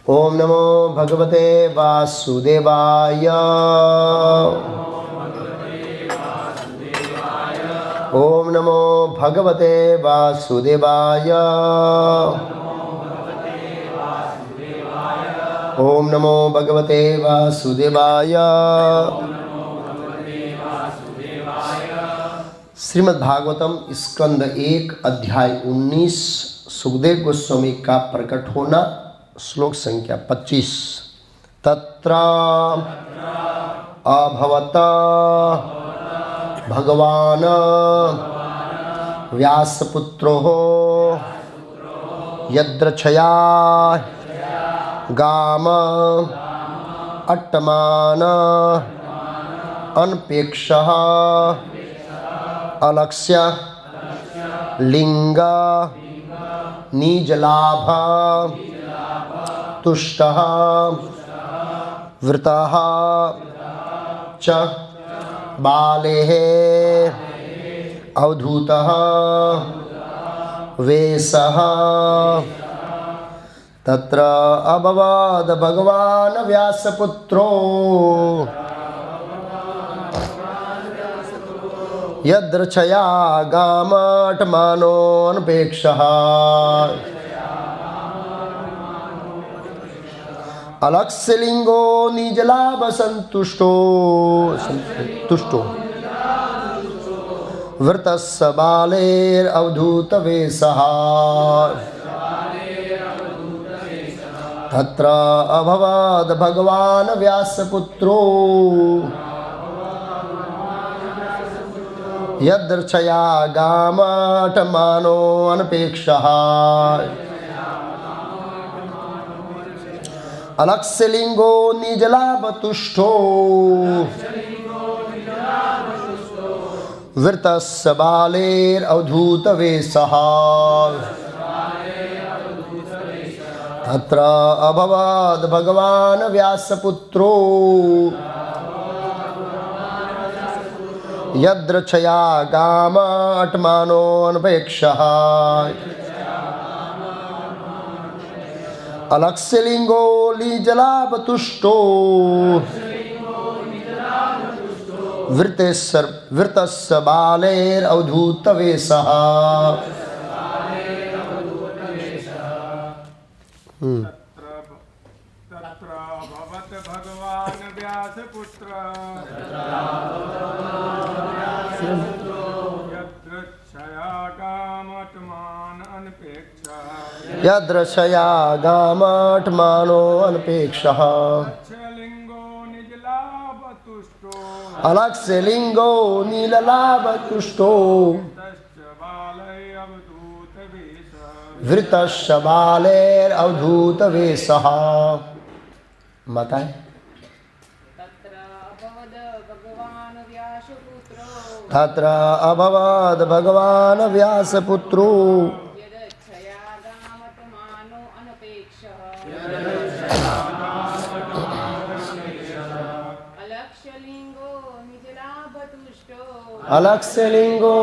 ओम नमो भगवते वासुदेवाय। ओम नमो भगवते वासुदेवाय। ओम नमो भगवते वासुदेवाय। श्रीमद् भागवतम स्कंद 1 अध्याय 19 सुखदेव गोस्वामी का प्रकट होना। श्लोक संख्या 25। तत्र अभवत भगवान व्यासपुत्रो यद्रक्षया गाम अट्टमान अनपेक्षः अलक्ष्य लिंग निजलाभ तुष्टः वृतः च बालेः अवधूतः वेशः। तत्र अभवद भगवान् व्यासपुत्रो यद्रक्षया गामटमानो अनपेक्षः अलक्ष्यलिंगो निजलाभ संतुष्टो वृतस्य बालेरवधूतवेशः। तत्र अभवद भगवान् व्यासपुत्रो यद्रक्षया गामटमानो अनपेक्षः अलक्ष्यलिंगो निजलाभतुष्टो वृतस्य बालेरवधूतवेशः। तत्र अभवद भगवान् व्यासपुत्रो यद्रक्षया गामटमानो अनपेक्षः अलक्ष्यलिंगो निजलाभतुष्टो वृतस्य बालेरवधूतवेशः। तत्र भवत भगवान् व्यासपुत्र यद्रक्षया गामटमान अनपेक्षः यद्रक्षया गामटमानो अनपेक्षः अलक्ष्यलिंगो नीललाभतुष्टो वृतस्य बालेरवधूतवेशः। माता है तत्र अभवद भगवान् व्यासपुत्रो अलक्ष्यलिंगो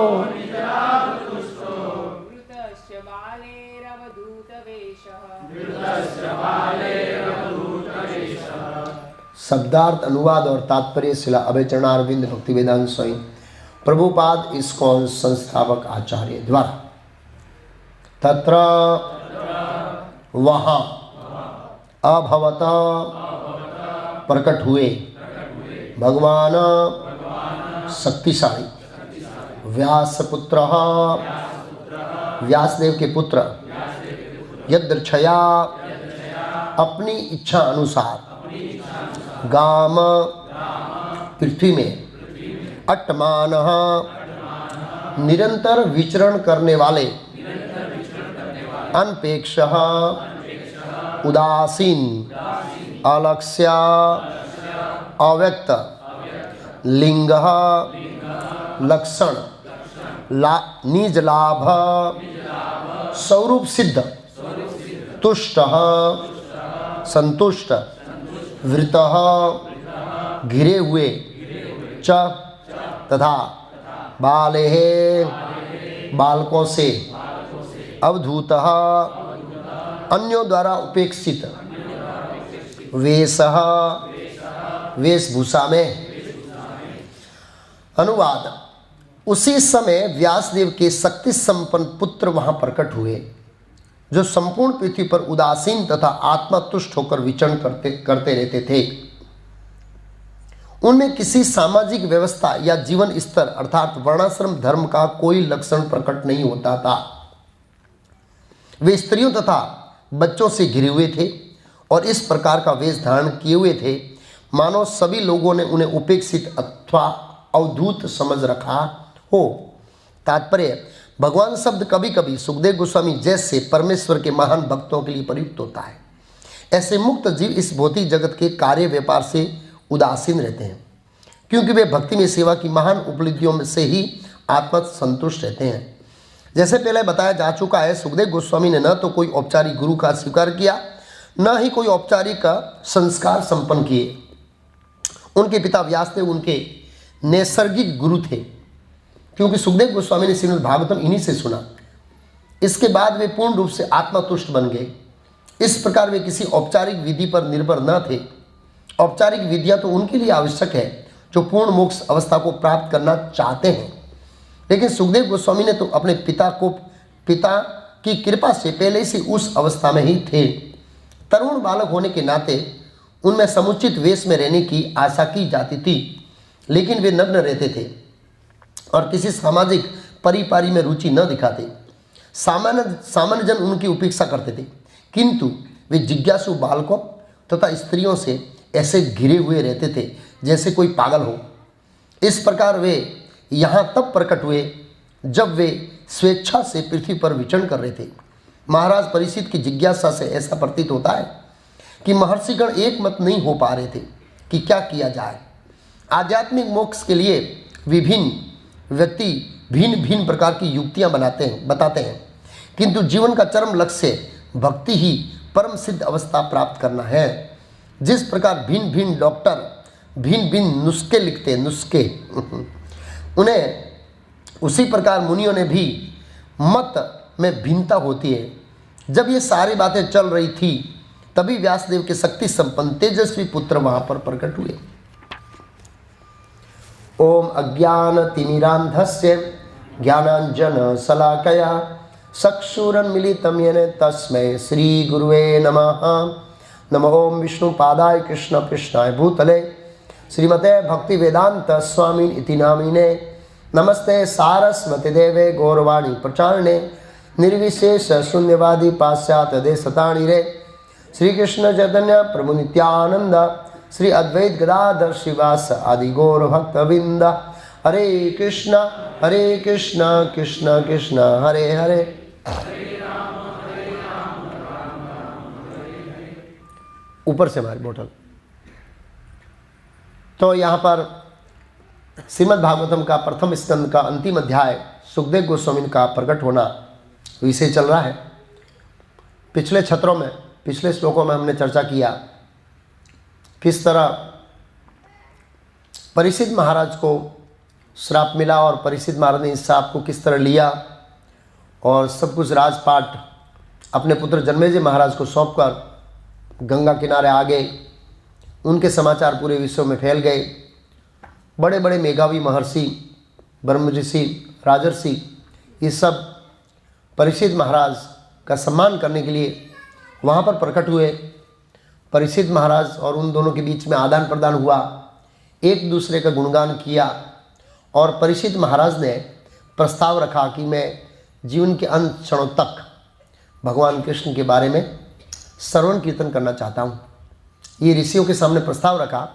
शब्दार्थ अनुवाद और तात्पर्य शिला अभय चरणारविंद भक्तिवेदांत स्वामी प्रभुपाद इस्कॉन संस्थापक आचार्य द्वारा। तत्र वहाँ अभवत प्रकट हुए भगवान शक्तिशाली व्यासपुत्र व्यासदेव के पुत्र यद्रक्षया अपनी इच्छा अनुसार गाम पृथ्वी में अट्टमान निरंतर विचरण करने वाले अनपेक्षः उदासीन अलक्ष्य अव्यक्त लिंग लक्षण निज लाभ स्वरूप सिद्ध तुष्ट संतुष्ट वृत घिरे हुए च तथा बाले बालकों से अवधूत अन्यों द्वारा उपेक्षित वेशः, वेशभूषा में। अनुवाद। उसी समय व्यासदेव के शक्ति संपन्न पुत्र वहां प्रकट हुए, जो संपूर्ण पृथ्वी पर उदासीन तथा आत्मतुष्ट होकर विचरण करते रहते थे। उनमें किसी सामाजिक व्यवस्था या जीवन स्तर अर्थात वर्णाश्रम धर्म का कोई लक्षण प्रकट नहीं होता था। वे स्त्रियों तथा बच्चों से घिरे हुए थे और इस प्रकार का वेश धारण किए हुए थे मानो सभी लोगों ने उन्हें उपेक्षित अथवा अवधूत समझ रखा हो। तात्पर्य, भगवान शब्द कभी कभी सुखदेव गोस्वामी जैसे परमेश्वर के महान भक्तों के लिए प्रयुक्त होता है। ऐसे मुक्त जीव इस भौतिक जगत के कार्य व्यापार से उदासीन रहते हैं, क्योंकि वे भक्ति में सेवा की महान उपलब्धियों में से ही आत्म संतुष्ट रहते हैं। जैसे पहले बताया जा चुका है, सुखदेव गोस्वामी ने न तो कोई औपचारिक गुरु का स्वीकार किया, न ही कोई औपचारिक संस्कार संपन्न किए। उनके पिता व्यासदेव उनके नैसर्गिक गुरु थे, क्योंकि सुखदेव गोस्वामी ने श्रीमद् भागवतम इन्हीं से सुना। इसके बाद वे पूर्ण रूप से आत्मतुष्ट बन गए। इस प्रकार वे किसी औपचारिक विधि पर निर्भर न थे। औपचारिक विद्या तो उनके लिए आवश्यक है जो पूर्ण मोक्ष अवस्था को प्राप्त करना चाहते हैं, लेकिन सुखदेव गोस्वामी ने तो अपने पिता की कृपा से पहले से उस अवस्था में ही थे। तरुण बालक होने के नाते उनमें समुचित वेश में रहने की आशा की जाती थी, लेकिन वे नग्न रहते थे और किसी सामाजिक परिपारी में रुचि न दिखाते। सामान्य जन उनकी उपेक्षा करते थे, किंतु वे जिज्ञासु बालकों तथा स्त्रियों से ऐसे घिरे हुए रहते थे जैसे कोई पागल हो। इस प्रकार वे यहाँ तब प्रकट हुए जब वे स्वेच्छा से पृथ्वी पर विचरण कर रहे थे। महाराज परीक्षित की जिज्ञासा से ऐसा प्रतीत होता है कि महर्षिगण एक मत नहीं हो पा रहे थे कि क्या किया जाए। आध्यात्मिक मोक्ष के लिए विभिन्न व्यक्ति भिन्न भिन्न प्रकार की युक्तियां बताते हैं, किंतु जीवन का चरम लक्ष्य भक्ति ही परम सिद्ध अवस्था प्राप्त करना है। जिस प्रकार भिन्न भिन्न डॉक्टर भिन्न भिन्न नुस्खे लिखते उन्हें उसी प्रकार मुनियों ने भी मत में भिन्नता होती है। जब ये सारी बातें चल रही थी तभी व्यासदेव के शक्ति संपन्न तेजस्वी पुत्र वहां पर प्रकट हुए। ओम अज्ञानतिमिरान्धस्य ज्ञानाञ्जन शलाकया चक्षुरुन्मीलितं येन तस्मै श्री गुरुवे नमः। नमो ओम विष्णुपादाय कृष्ण कृष्णाय भूतले श्रीमते भक्ति वेदांत स्वामी इति नामिने। नमस्ते सारस्वती देवे गौरवाणी प्रचारणे निर्विशेष शून्यवादी पाश्चात्य देशताणिरे। श्री कृष्ण चैतन्य प्रभु नित्यानंद श्री अद्वैत गदाधर श्रीवास आदि गौर भक्तवृंद। हरे कृष्ण कृष्ण कृष्ण हरे हरे। ऊपर से हमारी बोतल। तो यहाँ पर श्रीमद् भागवतम का प्रथम स्कंद का अंतिम अध्याय सुखदेव गोस्वामी का प्रकट होना विषय चल रहा है। पिछले श्लोकों में हमने चर्चा किया किस तरह परीक्षित महाराज को श्राप मिला और परीक्षित महाराज ने इस श्राप को किस तरह लिया और सब कुछ राजपाट अपने पुत्र जन्मेजय महाराज को सौंपकर गंगा किनारे आ गए। उनके समाचार पूरे विश्व में फैल गए। बड़े बड़े मेधावी महर्षि, ब्रह्म ऋषि, राजर्षि, ये सब परीक्षित महाराज का सम्मान करने के लिए वहाँ पर प्रकट हुए। परीक्षित महाराज और उन दोनों के बीच में आदान प्रदान हुआ, एक दूसरे का गुणगान किया और परीक्षित महाराज ने प्रस्ताव रखा कि मैं जीवन के अंत क्षणों तक भगवान कृष्ण के बारे में श्रवण कीर्तन करना चाहता हूँ। ये ऋषियों के सामने प्रस्ताव रखा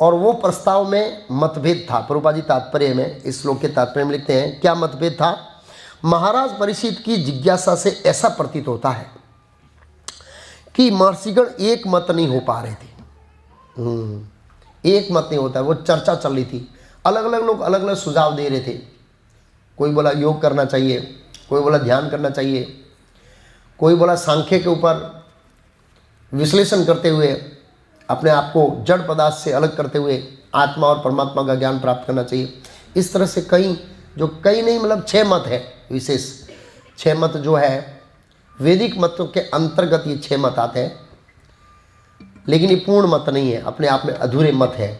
और वो प्रस्ताव में मतभेद था। प्रभुपाद जी तात्पर्य में इस श्लोक के तात्पर्य में लिखते हैं, क्या मतभेद था? महाराज परीक्षित की जिज्ञासा से ऐसा प्रतीत होता है कि महर्षिगण एक मत नहीं हो पा रहे थे। एक मत नहीं होता, वो चर्चा चल रही थी। अलग अलग लोग अलग अलग सुझाव दे रहे थे। कोई बोला योग करना चाहिए, कोई बोला ध्यान करना चाहिए, कोई बोला सांख्य के ऊपर विश्लेषण करते हुए अपने आप को जड़ पदार्थ से अलग करते हुए आत्मा और परमात्मा का ज्ञान प्राप्त करना चाहिए। इस तरह से कई नहीं मतलब 6 मत है विशेष। 6 मत जो है वैदिक मतों के अंतर्गत ये 6 मत आते हैं। लेकिन ये पूर्ण मत नहीं है, अपने आप में अधूरे मत है।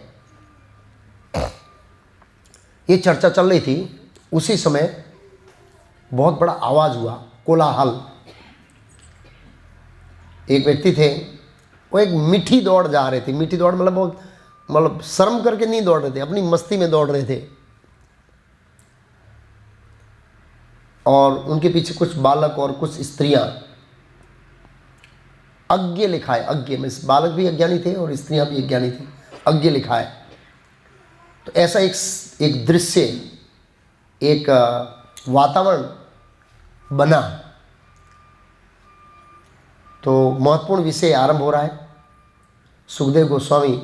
ये चर्चा चल रही थी, उसी समय बहुत बड़ा आवाज़ हुआ, कोलाहल। एक व्यक्ति थे, वो एक मीठी दौड़ जा रहे थे। मीठी दौड़ मतलब बहुत शर्म करके नहीं दौड़ रहे थे, अपनी मस्ती में दौड़ रहे थे। और उनके पीछे कुछ बालक और कुछ स्त्रियां, अज्ञ लिखा है, अज्ञ में बालक भी अज्ञानी थे और स्त्रियां भी अज्ञानी थी, अज्ञ लिखा है। तो ऐसा एक दृश्य, एक वातावरण बना। तो महत्वपूर्ण विषय आरंभ हो रहा है, सुखदेव गोस्वामी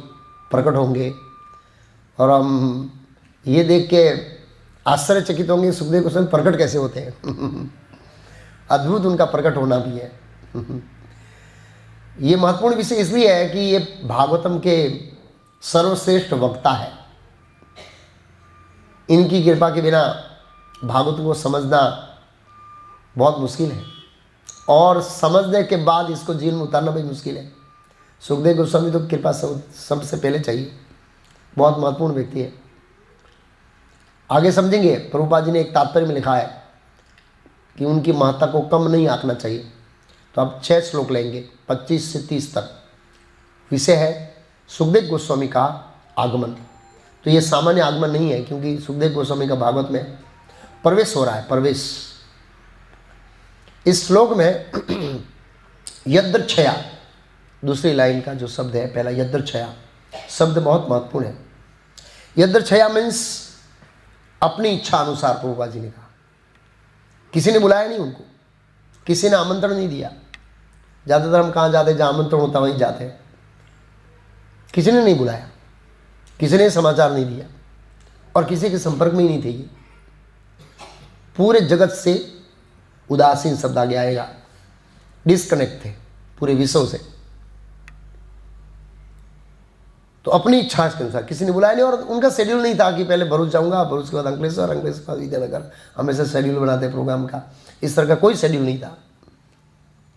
प्रकट होंगे और हम ये देख के आश्चर्यचकित होंगे, सुखदेव गोस्वामी प्रकट कैसे होते हैं। अद्भुत उनका प्रकट होना भी है। ये महत्वपूर्ण विषय इसलिए है कि ये भागवतम के सर्वश्रेष्ठ वक्ता है। इनकी कृपा के बिना भागवत को समझना बहुत मुश्किल है, और समझने के बाद इसको जीवन में उतारना भी मुश्किल है। सुखदेव गोस्वामी तो कृपा सबसे पहले चाहिए, बहुत महत्वपूर्ण व्यक्ति है। आगे समझेंगे, प्रभुपाद जी ने एक तात्पर्य में लिखा है कि उनकी महत्ता को कम नहीं आंकना चाहिए। तो अब 6 श्लोक लेंगे, 25 से 30 तक। विषय है सुखदेव गोस्वामी का आगमन। तो ये सामान्य आगमन नहीं है, क्योंकि सुखदेव गोस्वामी का भागवत में प्रवेश हो रहा है, प्रवेश। इस श्लोक में यदृच्छया, दूसरी लाइन का जो शब्द है पहला, यदृच्छया शब्द बहुत महत्वपूर्ण है। यदृच्छया मीन्स अपनी इच्छा अनुसार। प्रभुपाद जी ने कहा, किसी ने बुलाया नहीं उनको, किसी ने आमंत्रण नहीं दिया। ज़्यादातर हम कहाँ जाते, जहाँ आमंत्रण होता वहीं जाते हैं। किसी ने नहीं बुलाया, किसी ने समाचार नहीं दिया, और किसी के संपर्क में ही नहीं थे। ये पूरे जगत से उदासीन शब्द आगे आएगा, डिस्कनेक्ट थे पूरे विश्व से। तो अपनी इच्छा के अनुसार किसी ने बुलाया नहीं, और उनका शेड्यूल नहीं था कि पहले भरूच जाऊंगा, भरूच के बाद अंकलेश्वर, अंकलेश्वर के बाद विद्यानगर। हमेशा शेड्यूल बनाते प्रोग्राम का, इस तरह का कोई शेड्यूल नहीं था।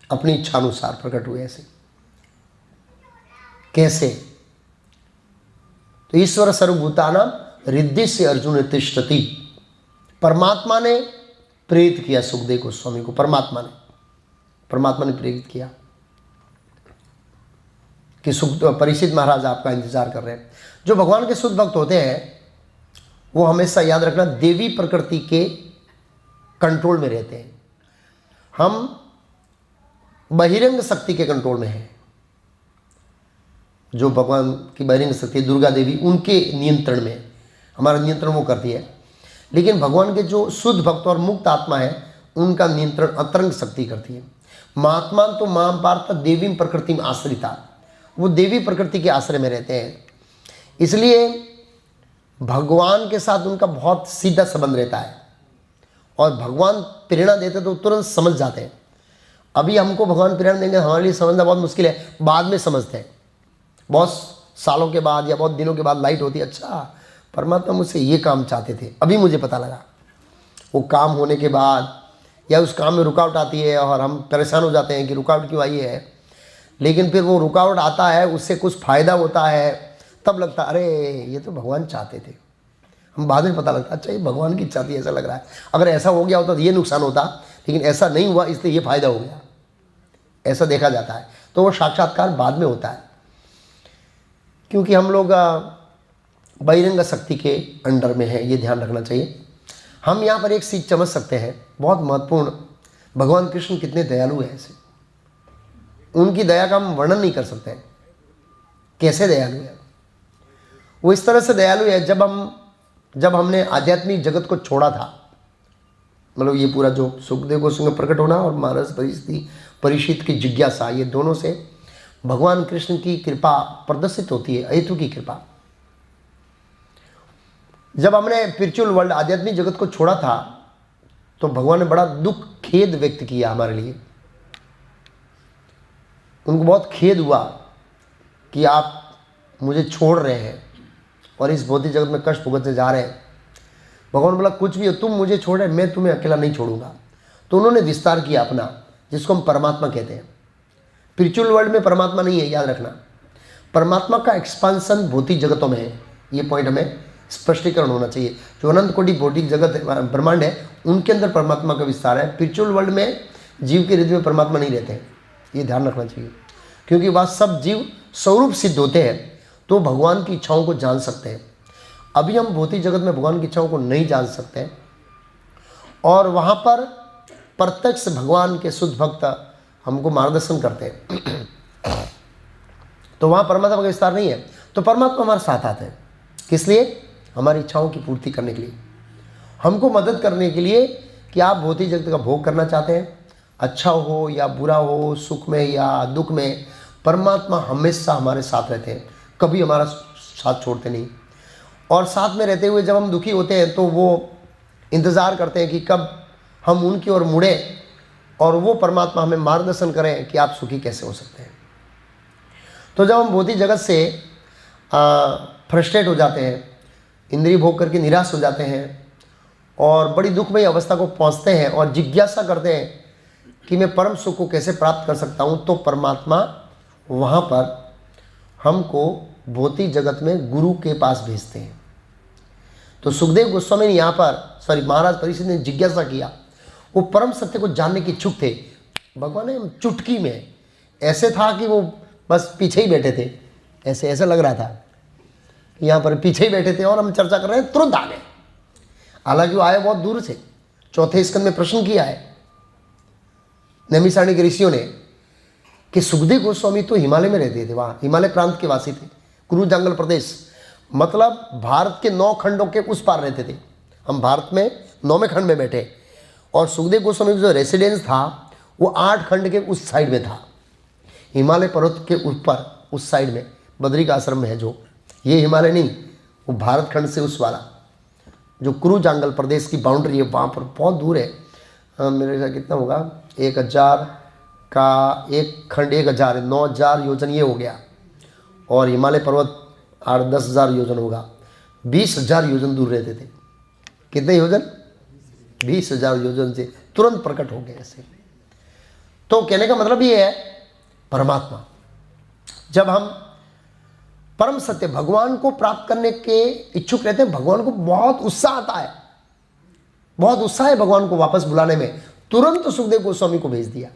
अपनी इच्छा अनुसार प्रकट हुए। ऐसे कैसे? तो ईश्वर सर्वभूतानां हृदय से अर्जुन तिष्ठति। परमात्मा ने प्रेरित किया सुखदेव गोस्वामी को, परमात्मा ने प्रेरित किया कि परीक्षित महाराज आपका इंतजार कर रहे हैं। जो भगवान के शुद्ध भक्त होते हैं वो हमेशा याद रखना देवी प्रकृति के कंट्रोल में रहते हैं। हम बहिरंग शक्ति के कंट्रोल में हैं। जो भगवान की बहिरंग शक्ति दुर्गा देवी, उनके नियंत्रण में, हमारा नियंत्रण वो करती है। लेकिन भगवान के जो शुद्ध भक्त और मुक्त आत्मा है, उनका नियंत्रण अंतरंग शक्ति करती है। महात्मा तो मां पार्थ देवी प्रकृति में आश्रिता, वो देवी प्रकृति के आश्रय में रहते हैं। इसलिए भगवान के साथ उनका बहुत सीधा संबंध रहता है, और भगवान प्रेरणा देते तो तुरंत समझ जाते हैं। अभी हमको भगवान प्रेरणा देंगे, हमारे लिए समझना बहुत मुश्किल है, बाद में समझते हैं। बहुत सालों के बाद या बहुत दिनों के बाद लाइट होती है, अच्छा परमात्मा मुझसे ये काम चाहते थे, अभी मुझे पता लगा। वो काम होने के बाद या उस काम में रुकावट आती है और हम परेशान हो जाते हैं कि रुकावट क्यों आई है। लेकिन फिर वो रुकावट आता है, उससे कुछ फ़ायदा होता है, तब लगता है अरे ये तो भगवान चाहते थे। हम बाद में पता लगता है अच्छा ये भगवान की इच्छा थी, ऐसा लग रहा है। अगर ऐसा हो गया होता तो ये नुकसान होता, लेकिन ऐसा नहीं हुआ इसलिए ये फ़ायदा हो गया, ऐसा देखा जाता है। तो वो साक्षात्कार बाद में होता है, क्योंकि हम लोग बहिरंग शक्ति के अंडर में है, ये ध्यान रखना चाहिए। हम यहाँ पर एक चीज़ समझ सकते हैं, बहुत महत्वपूर्ण, भगवान कृष्ण कितने दयालु हैं। ऐसे उनकी दया का हम वर्णन नहीं कर सकते हैं, कैसे दयालु है वो। इस तरह से दयालु है, जब हमने आध्यात्मिक जगत को छोड़ा था, मतलब ये पूरा जो सुखदेव गोस्वामी का प्रकट होना और महाराज परीक्षित की जिज्ञासा, ये दोनों से भगवान कृष्ण की कृपा प्रदर्शित होती है, अहेतु की कृपा। जब हमने स्पिरिचुअल वर्ल्ड, आध्यात्मिक जगत को छोड़ा था, तो भगवान ने बड़ा दुख, खेद व्यक्त किया हमारे लिए। उनको बहुत खेद हुआ कि आप मुझे छोड़ रहे हैं और इस भौतिक जगत में कष्ट भुगतने जा रहे हैं। भगवान बोला कुछ भी हो, तुम मुझे छोड़ रहे, मैं तुम्हें अकेला नहीं छोड़ूंगा। तो उन्होंने विस्तार किया अपना, जिसको हम परमात्मा कहते हैं। स्पिरिचुअल वर्ल्ड में परमात्मा नहीं है, याद रखना। परमात्मा का एक्सपांसन भौतिक जगतों में है, ये पॉइंट हमें स्पष्टीकरण होना चाहिए। जो अनंत कोटि भौतिक जगत ब्रह्मांड है उनके अंदर परमात्मा का विस्तार है। स्पिरिचुअल वर्ल्ड में जीव के हृदय में परमात्मा नहीं रहते हैं, ये ध्यान रखना चाहिए, क्योंकि वह सब जीव स्वरूप सिद्ध होते हैं तो भगवान की इच्छाओं को जान सकते हैं। अभी हम भौतिक जगत में भगवान की इच्छाओं को नहीं जान सकते हैं, और वहाँ पर प्रत्यक्ष भगवान के शुद्ध भक्त हमको मार्गदर्शन करते हैं तो वहाँ परमात्मा का विस्तार नहीं है। तो परमात्मा हमारे साथ आते हैं, किस लिए? हमारी इच्छाओं की पूर्ति करने के लिए, हमको मदद करने के लिए कि आप भौतिक जगत का भोग करना चाहते हैं, अच्छा हो या बुरा हो, सुख में या दुख में, परमात्मा हमेशा हमारे साथ रहते हैं, कभी हमारा साथ छोड़ते नहीं। और साथ में रहते हुए जब हम दुखी होते हैं तो वो इंतज़ार करते हैं कि कब हम उनकी ओर मुड़े और वो परमात्मा हमें मार्गदर्शन करें कि आप सुखी कैसे हो सकते हैं। तो जब हम भौतिक जगत से फ्रस्ट्रेट हो जाते हैं, इंद्रिय भोग करके निराश हो जाते हैं और बड़ी दुखमयी अवस्था को पहुंचते हैं और जिज्ञासा करते हैं कि मैं परम सुख को कैसे प्राप्त कर सकता हूं, तो परमात्मा वहाँ पर हमको भौतिक जगत में गुरु के पास भेजते हैं। तो सुखदेव गोस्वामी ने यहाँ पर महाराज परीक्षित ने जिज्ञासा किया, वो परम सत्य को जानने के इच्छुक थे। भगवान ने चुटकी में, ऐसे था कि वो बस पीछे ही बैठे थे, ऐसे ऐसा लग रहा था यहाँ पर पीछे ही बैठे थे और हम चर्चा कर रहे हैं, तुरंत आ गए। हालांकि वो आए बहुत दूर से। चौथे स्कंद में प्रश्न किया है नैमिषारण्य के ऋषियों ने कि सुखदेव गोस्वामी तो हिमालय में रहते थे, वहाँ हिमालय प्रांत के वासी थे, कुरु जंगल प्रदेश, मतलब भारत के 9 खंडों के उस पार रहते थे। हम भारत में 9वें खंड में बैठे और सुखदेव गोस्वामी का जो रेसिडेंस था वो 8 खंड के उस साइड में था, हिमालय पर्वत के ऊपर उस साइड में बद्री का आश्रम में है। जो ये हिमालय नहीं, वो भारत खंड से उस वाला जो कुरु जंगल प्रदेश की बाउंड्री है वहाँ पर बहुत दूर है। मेरे ख्याल कितना होगा, 1000 का एक खंड 1000 है, 9000 योजन ये हो गया, और हिमालय पर्वत 8-10 हज़ार योजन होगा। 20,000 योजन दूर रहते थे। कितने योजन? 20,000 योजन से तुरंत प्रकट हो गए ऐसे। तो कहने का मतलब ये है, परमात्मा जब हम परम सत्य भगवान को प्राप्त करने के इच्छुक रहते हैं, भगवान को बहुत उत्साह आता है, बहुत उत्साह है भगवान को वापस बुलाने में। तुरंत सुखदेव गोस्वामी को भेज दिया,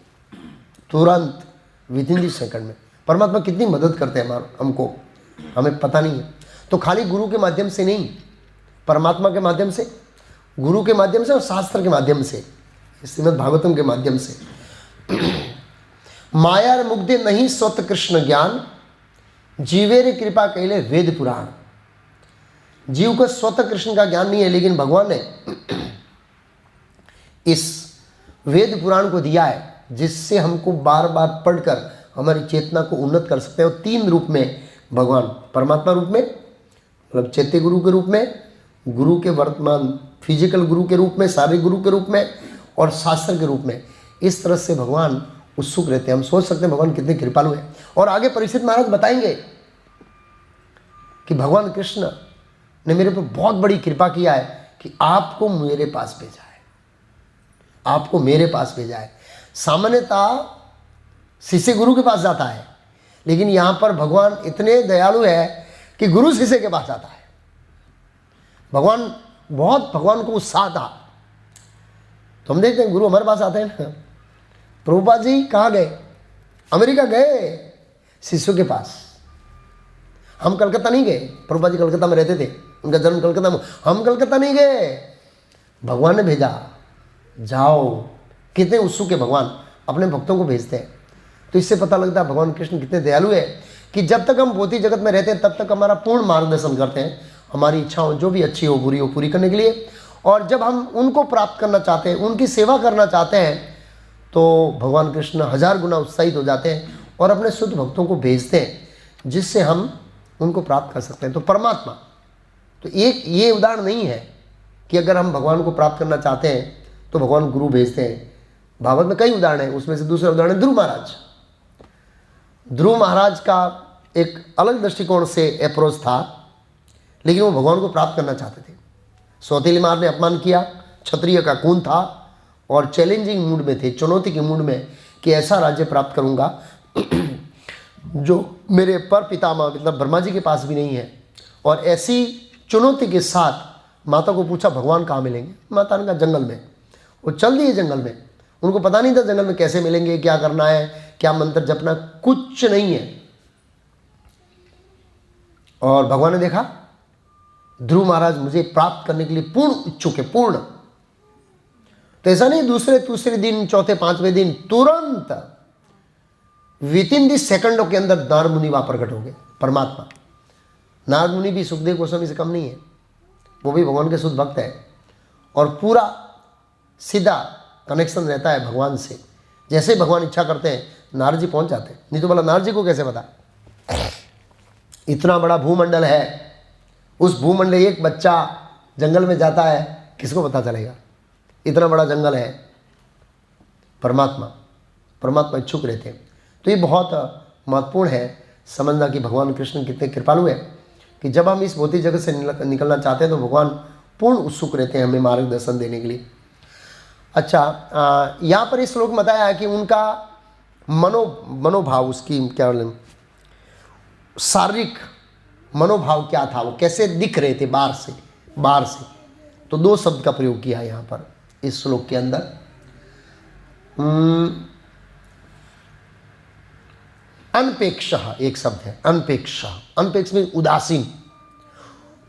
तुरंत विदिन दी सेकंड में। परमात्मा कितनी मदद करते हैं हमको, हमें पता नहीं है। तो खाली गुरु के माध्यम से नहीं, परमात्मा के माध्यम से, गुरु के माध्यम से और शास्त्र के माध्यम से, श्रीमद् भागवतम के माध्यम से। माया मुग्धे नहीं स्वत कृष्ण ज्ञान, जीवेरे कृपा कहले वेद पुराण। जीव को स्वतः कृष्ण का ज्ञान नहीं है, लेकिन भगवान ने इस वेद पुराण को दिया है जिससे हमको बार बार पढ़कर हमारी चेतना को उन्नत कर सकते हैं। और 3 रूप में भगवान, परमात्मा रूप में, मतलब चैत्य गुरु के रूप में, गुरु के वर्तमान फिजिकल गुरु के रूप में, शारीरिक गुरु के रूप में, और शास्त्र के रूप में। इस तरह से भगवान उत्सुक रहते हैं। हम सोच सकते हैं भगवान कितने कृपालु हैं। और आगे परीक्षित महाराज बताएंगे कि भगवान कृष्ण ने मेरे पर बहुत बड़ी कृपा किया है कि आपको मेरे पास भेजा है, आपको मेरे पास भेजा है। सामान्यतः शिष्य गुरु के पास जाता है, लेकिन यहाँ पर भगवान इतने दयालु है कि गुरु शिष्य के पास जाता है। भगवान को उत्साह था। तो हम देखते हैं गुरु हमारे पास आते हैं ना। प्रभुपाद जी कहाँ गए? अमेरिका गए शिष्यों के पास। हम कलकत्ता नहीं गए, प्रभुपाद जी कलकत्ता में रहते थे, उनका जन्म कलकत्ता में। हम कलकत्ता नहीं गए, भगवान ने भेजा, जाओ। कितने उत्सुक है भगवान, अपने भक्तों को भेजते हैं। तो इससे पता लगता है भगवान कृष्ण कितने दयालु है कि जब तक हम भौतिक जगत में रहते हैं तब तक हमारा पूर्ण मार्गदर्शन करते हैं, हमारी इच्छाओं जो भी अच्छी हो बुरी हो पूरी करने के लिए। और जब हम उनको प्राप्त करना चाहते हैं, उनकी सेवा करना चाहते हैं, तो भगवान कृष्ण 1000 गुना उत्साहित हो जाते हैं और अपने शुद्ध भक्तों को भेजते हैं जिससे हम उनको प्राप्त कर सकते हैं। तो परमात्मा, तो एक ये उदाहरण नहीं है कि अगर हम भगवान को प्राप्त करना चाहते हैं तो भगवान गुरु भेजते हैं। भागवत में कई उदाहरण हैं, उसमें से दूसरा उदाहरण ध्रुव महाराज। ध्रुव महाराज का एक अलग दृष्टिकोण से अप्रोच था, लेकिन वो भगवान को प्राप्त करना चाहते थे। सौतेली मार ने अपमान किया, क्षत्रिय का खून था और चैलेंजिंग मूड में थे, चुनौती के मूड में कि ऐसा राज्य प्राप्त करूंगा जो मेरे पर पितामह मतलब ब्रह्मा जी के पास भी नहीं है। और ऐसी चुनौती के साथ माता को पूछा भगवान कहाँ मिलेंगे। माता ने कहा जंगल में। वो चल दिए जंगल में। उनको पता नहीं था जंगल में कैसे मिलेंगे, क्या करना है, क्या मंत्र जपना, कुछ नहीं है। और भगवान ने देखा ध्रुव महाराज मुझे प्राप्त करने के लिए पूर्ण इच्छुक है, पूर्ण। तो ऐसा नहीं दूसरे दिन, चौथे पांचवें दिन तुरंत विद इन दी सेकंडों के अंदर नारद मुनि वहां प्रकट हो गए, परमात्मा। नारद मुनि भी सुखदेव गोस्वामी से कम नहीं है, वो भी भगवान के शुद्ध भक्त है। और पूरा सीधा कनेक्शन रहता है भगवान से। जैसे भगवान इच्छा करते हैं नारद जी पहुंच जाते हैं। नहीं तो बोला नारद जी को कैसे पता? इतना बड़ा भूमंडल है, उस भूमंडल एक बच्चा जंगल में जाता है, किसको पता चलेगा? इतना बड़ा जंगल है। परमात्मा इच्छुक रहते हैं। तो ये बहुत महत्वपूर्ण है समझना कि भगवान कृष्ण कितने कृपालु है कि जब हम इस भौतिक जगत से निकलना चाहते हैं तो भगवान पूर्ण उत्सुक रहते हैं हमें मार्गदर्शन देने के लिए। अच्छा, यहाँ पर इस श्लोक में बताया है कि उनका मनोभाव, उसकी क्या बोलें, शारीरिक मनोभाव क्या था, वो कैसे दिख रहे थे बाहर से। तो दो शब्द का प्रयोग किया यहाँ पर इस श्लोक के अंदर। अनपेक्ष एक शब्द है, अनपेक्ष में उदासीन।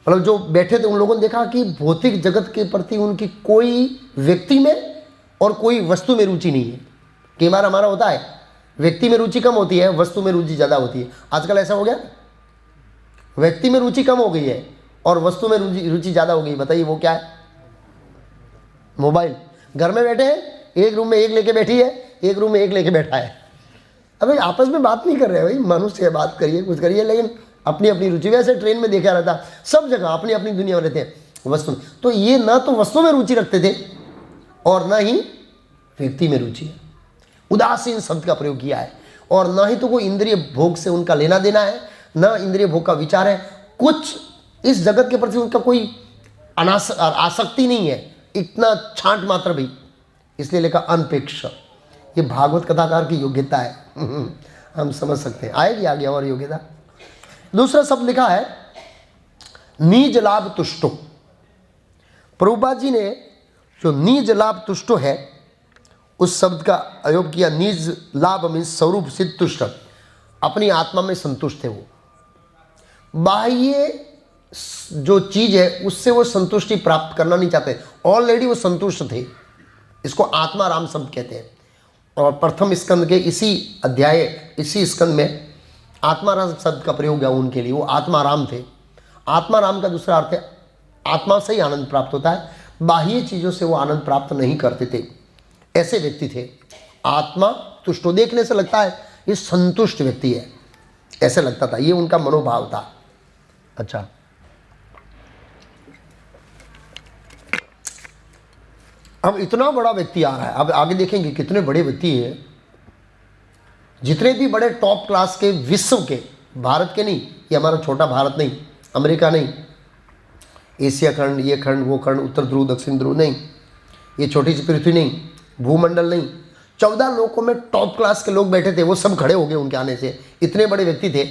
मतलब जो बैठे थे उन लोगों ने देखा कि भौतिक जगत के प्रति उनकी कोई व्यक्ति में और कोई वस्तु में रुचि नहीं है। कई बार हमारा होता है व्यक्ति में रुचि कम होती है, वस्तु में रुचि ज़्यादा होती है। आजकल ऐसा हो गया, व्यक्ति में रुचि कम हो गई है और वस्तु में रुचि ज़्यादा हो गई। बताइए वो क्या है? मोबाइल। घर में बैठे हैं, एक रूम में एक लेके बैठी है, एक रूम में एक लेके बैठा है। अबे आपस में बात नहीं कर रहे भाई, मनुष्य से बात करिए, कुछ करिए, लेकिन अपनी अपनी रुचि। वैसे ट्रेन में देखा रहता, सब जगह अपनी अपनी दुनिया में रहते हैं वस्तु में। तो ये ना तो वस्तु में रुचि रखते थे और ना ही व्यक्ति में रुचि है। उदासीन शब्द का प्रयोग किया है। और ना ही तो कोई इंद्रिय भोग से उनका लेना देना है, ना इंद्रिय भोग का विचार है, कुछ इस जगत के प्रति उनका कोई आसक्ति नहीं है, इतना छांट मात्र भी। इसलिए लिखा अनपेक्ष। ये भागवत कथाकार की योग्यता है। हम समझ सकते हैं, आएगी आगे और योग्यता। दूसरा शब्द लिखा है नीज लाभ तुष्टो। प्रभुपाद जी ने जो नीज लाभ तुष्टो है उस शब्द का प्रयोग किया। नीज लाभ मीन्स स्वरूप सिद्ध तुष्ट, अपनी आत्मा में संतुष्ट थे वो। बाह्य जो चीज है उससे वो संतुष्टि प्राप्त करना नहीं चाहते, ऑलरेडी वो संतुष्ट थे। इसको आत्माराम शब्द कहते हैं। और प्रथम स्कंद के इसी स्कंद में आत्माराम शब्द का प्रयोग है उनके लिए। वो आत्माराम थे। आत्माराम का दूसरा अर्थ है आत्मा से ही आनंद प्राप्त होता है, बाह्य चीज़ों से वो आनंद प्राप्त नहीं करते थे। ऐसे व्यक्ति थे। आत्मा तुष्ट, देखने से लगता है ये संतुष्ट व्यक्ति है, ऐसे लगता था, ये उनका मनोभाव था। अच्छा, अब इतना बड़ा व्यक्ति आ रहा है। अब आगे देखेंगे कितने बड़े व्यक्ति हैं। जितने भी बड़े टॉप क्लास के विश्व के, भारत के नहीं, ये हमारा छोटा भारत नहीं, अमेरिका नहीं, एशिया खंड, ये खंड वो खंड, उत्तर ध्रुव दक्षिण ध्रुव नहीं, ये छोटी सी पृथ्वी नहीं, भूमंडल नहीं, 14 लोकों में टॉप क्लास के लोग बैठे थे, वो सब खड़े हो गए उनके आने से। इतने बड़े व्यक्ति थे।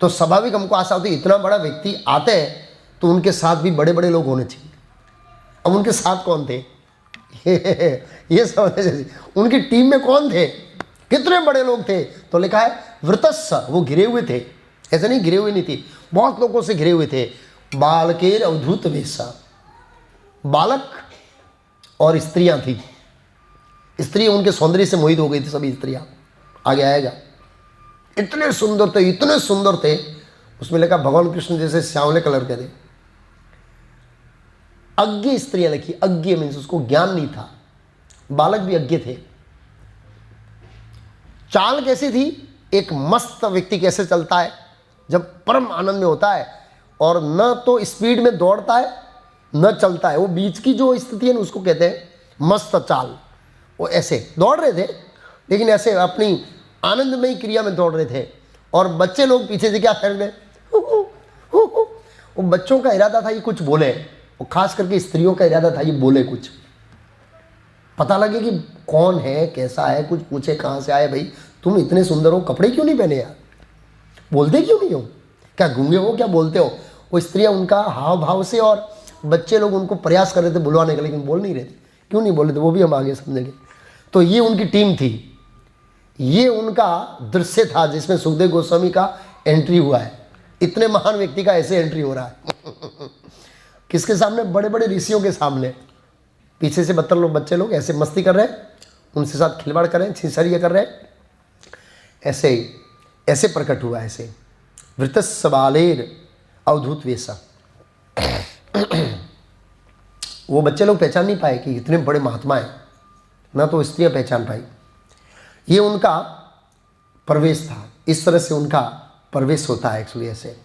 तो स्वाभाविक हमको आशा होती, इतना बड़ा व्यक्ति आते हैं तो उनके साथ भी बड़े बड़े लोग होने चाहिए। अब उनके साथ कौन थे? ये समझ, उनकी टीम में कौन थे, कितने बड़े लोग थे? तो लिखा है वृतस्स, वो घिरे हुए थे। ऐसे नहीं घिरे हुए नहीं थे, बहुत लोगों से घिरे हुए थे। बालकेर अवधूत वेशा, बालक और स्त्रियां थी। स्त्री उनके सौंदर्य से मोहित हो गई थी सभी स्त्रियां। आगे आएगा, इतने सुंदर थे, इतने सुंदर थे। उसमें लिखा भगवान कृष्ण जैसे श्यामले कलर के थे। अज्ञ स्त्रियां लिखी, अज्ञ मीन्स उसको ज्ञान नहीं था। बालक भी अज्ञ थे। चाल कैसी थी? एक मस्त व्यक्ति कैसे चलता है जब परम आनंद में होता है, और न तो स्पीड में दौड़ता है न चलता है, वो बीच की जो स्थिति है ना उसको कहते हैं मस्त चाल। वो ऐसे दौड़ रहे थे, लेकिन ऐसे अपनी आनंदमयी क्रिया में दौड़ रहे थे। और बच्चे लोग पीछे से क्या कर रहे? वो बच्चों का इरादा था ये कुछ बोले, वो खास करके स्त्रियों का इरादा था ये बोले कुछ, पता लगे कि कौन है, कैसा है, कुछ पूछे कहाँ से आए भाई, तुम इतने सुंदर हो, कपड़े क्यों नहीं पहने यार, बोलते क्यों नहीं हो, क्या गूंगे हो, क्या बोलते हो। वो स्त्रियां उनका हाव भाव से, और बच्चे लोग उनको प्रयास कर रहे थे बुलवाने का, लेकिन बोल नहीं रहे थे। क्यों नहीं बोल रहे थे वो भी हम आगे समझेंगे। तो ये उनकी टीम थी, ये उनका दृश्य था जिसमें सुखदेव गोस्वामी का एंट्री हुआ है। इतने महान व्यक्ति का ऐसे एंट्री हो रहा है किसके सामने, बड़े बड़े ऋषियों के सामने। पीछे से 72 लोग, बच्चे लोग ऐसे मस्ती कर रहे हैं, उनसे साथ खिलवाड़ कर रहे हैं, छिछरिया कर रहे हैं। ऐसे प्रकट हुआ, ऐसे वृतस्सबालेर अवधूत वेशा। वो बच्चे लोग पहचान नहीं पाए कि इतने बड़े महात्मा हैं, ना तो स्त्रियां पहचान पाई। ये उनका प्रवेश था, इस तरह से उनका प्रवेश होता है एक्चुअली, ऐसे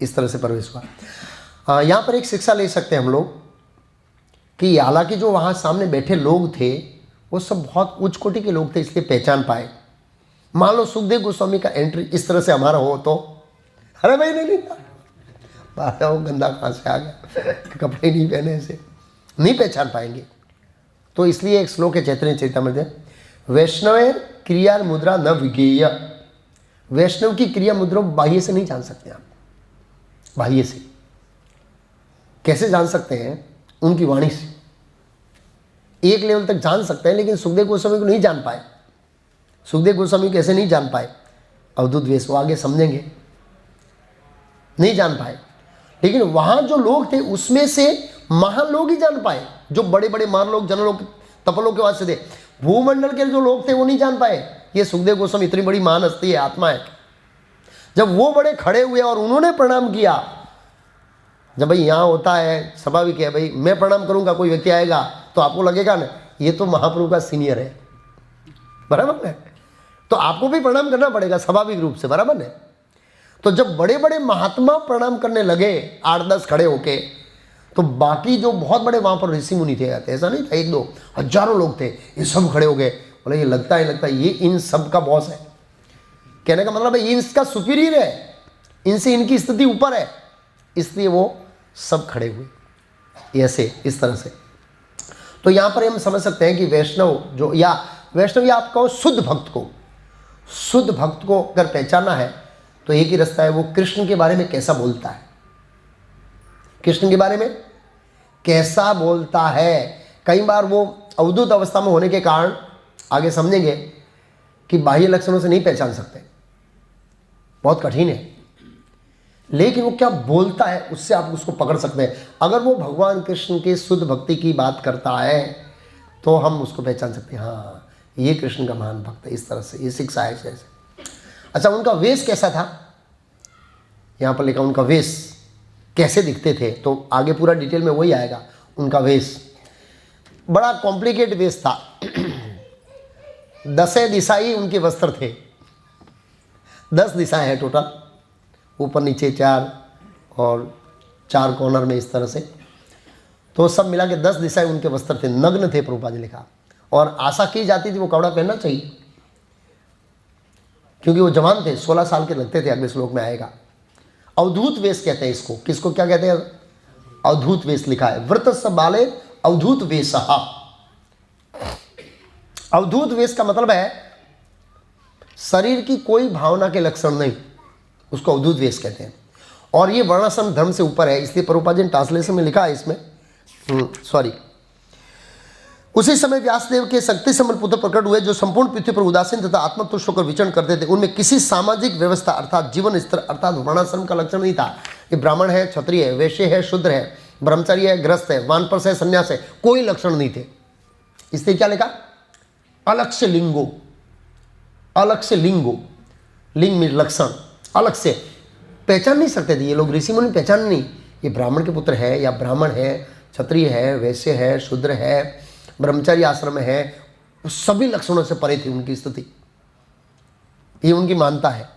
इस तरह से प्रवेश हुआ। यहाँ पर एक शिक्षा ले सकते हैं हम लोग कि हालांकि जो वहाँ सामने बैठे लोग थे वो सब बहुत उच्च कोटि के लोग थे, इसलिए पहचान पाए। मान लो सुखदेव गोस्वामी का एंट्री इस तरह से हमारा हो तो, अरे भाई नहीं वो गंदा कहाँ से आ गया कपड़े नहीं पहने से, नहीं पहचान पाएंगे। तो इसलिए एक श्लोक है चैतन्य चरितामृत, वैष्णवेर क्रिया मुद्रा न विज्ञेय। वैष्णव की क्रिया मुद्रा बाह्य से नहीं जान सकते आप। बाह्य से कैसे जान सकते हैं? उनकी वाणी से एक लेवल तक जान सकते हैं, लेकिन सुखदेव गोस्वामी को नहीं जान पाए। सुखदेव गोस्वामी कैसे नहीं जान पाए? अवधूत वेश, वो आगे समझेंगे, नहीं जान पाए। लेकिन वहां जो लोग थे उसमें से महान लोग ही जान पाए, जो बड़े बड़े महान लोग, जनलोक, तपलोक के वास्ते थे। भूमंडल के जो लोग थे वो नहीं जान पाए ये सुखदेव गोस्वामी इतनी बड़ी महान हस्ती है, आत्मा है। जब वो बड़े खड़े हुए और उन्होंने प्रणाम किया, जब भाई यहाँ होता है स्वाभाविक है, भाई मैं प्रणाम करूंगा, कोई व्यक्ति आएगा तो आपको लगेगा ना ये तो महाप्रभु का सीनियर है, बराबर है, तो आपको भी प्रणाम करना पड़ेगा स्वाभाविक रूप से, बराबर है। तो जब बड़े बड़े महात्मा प्रणाम करने लगे 8-10 खड़े होके, तो बाकी जो बहुत बड़े वहां पर ऋषि मुनि थे, ऐसा नहीं था 1-2, हजारों लोग थे, ये सब खड़े हो गए। बोले ये लगता है ये इन सब का बॉस है। कहने का मतलब है ये इसका सुपीरियर है, इनसे इनकी स्थिति ऊपर है, इसलिए वो सब खड़े हुए ऐसे इस तरह से। तो यहां पर हम समझ सकते हैं कि वैष्णव जो, या वैष्णव या आप कहो शुद्ध भक्त को अगर पहचानना है तो एक ही रास्ता है, वो कृष्ण के बारे में कैसा बोलता है, कृष्ण के बारे में कैसा बोलता है। कई बार वो अवधूत अवस्था में होने के कारण, आगे समझेंगे कि बाह्य लक्षणों से नहीं पहचान सकते, बहुत कठिन है, लेकिन वो क्या बोलता है उससे आप उसको पकड़ सकते हैं। अगर वो भगवान कृष्ण के शुद्ध भक्ति की बात करता है तो हम उसको पहचान सकते हैं, हाँ ये कृष्ण का महान भक्त है, इस तरह से ये शिक्षा है ऐसे। अच्छा, उनका वेश कैसा था? यहाँ पर लिखा उनका वेश कैसे दिखते थे, तो आगे पूरा डिटेल में वही आएगा। उनका वेश बड़ा कॉम्प्लिकेट वेश था 10 दिशाई उनके वस्त्र थे, 10 दिशाएं हैं टोटल, ऊपर नीचे 4 और 4 कॉर्नर में इस तरह से, तो सब मिला के 10 दिशाएं उनके वस्त्र थे। नग्न थे प्रभुपाद ने लिखा, और आशा की जाती थी वो कपड़ा पहनना चाहिए क्योंकि वो जवान थे, 16 साल के लगते थे, अगले श्लोक में आएगा। अवधूत वेश कहते हैं इसको, किसको क्या कहते हैं? अवधूत वेश लिखा है, वृतस्सबाले अवधूत वेशः। अवधूत वेश का मतलब है शरीर की कोई भावना के लक्षण नहीं, उसको अवधूत वेश कहते हैं। और ये वर्णाश्रम धर्म से ऊपर है, इसलिए प्रभुपाद जी ने ट्रांसलेशन में लिखा है इसमें, सॉरी, उसी समय व्यासदेव के शक्ति संपन्न पुत्र प्रकट हुए जो संपूर्ण पृथ्वी पर उदासीन तथा आत्मतुष्ट होकर विचरण करते थे। उनमें किसी सामाजिक व्यवस्था अर्थात जीवन स्तर अर्थात वर्णाश्रम का लक्षण नहीं था। ये ब्राह्मण है, क्षत्रिय है, वैश्य है, शूद्र है, ब्रह्मचारी है, गृहस्थ है, वानप्रस्थ है, संन्यास है, कोई लक्षण नहीं थे। इसलिए क्या लिखा? अलग से लिंगो, अलग से लिंगो, लिंग में लक्षण अलग से पहचान नहीं सकते थे ये लोग, ऋषि मुनि पहचान नहीं, ये ब्राह्मण के पुत्र है या ब्राह्मण है, क्षत्रिय है, वैश्य है, शूद्र है, ब्रह्मचारी आश्रम में है, सभी लक्षणों से परे थी उनकी स्थिति, ये उनकी मानता है।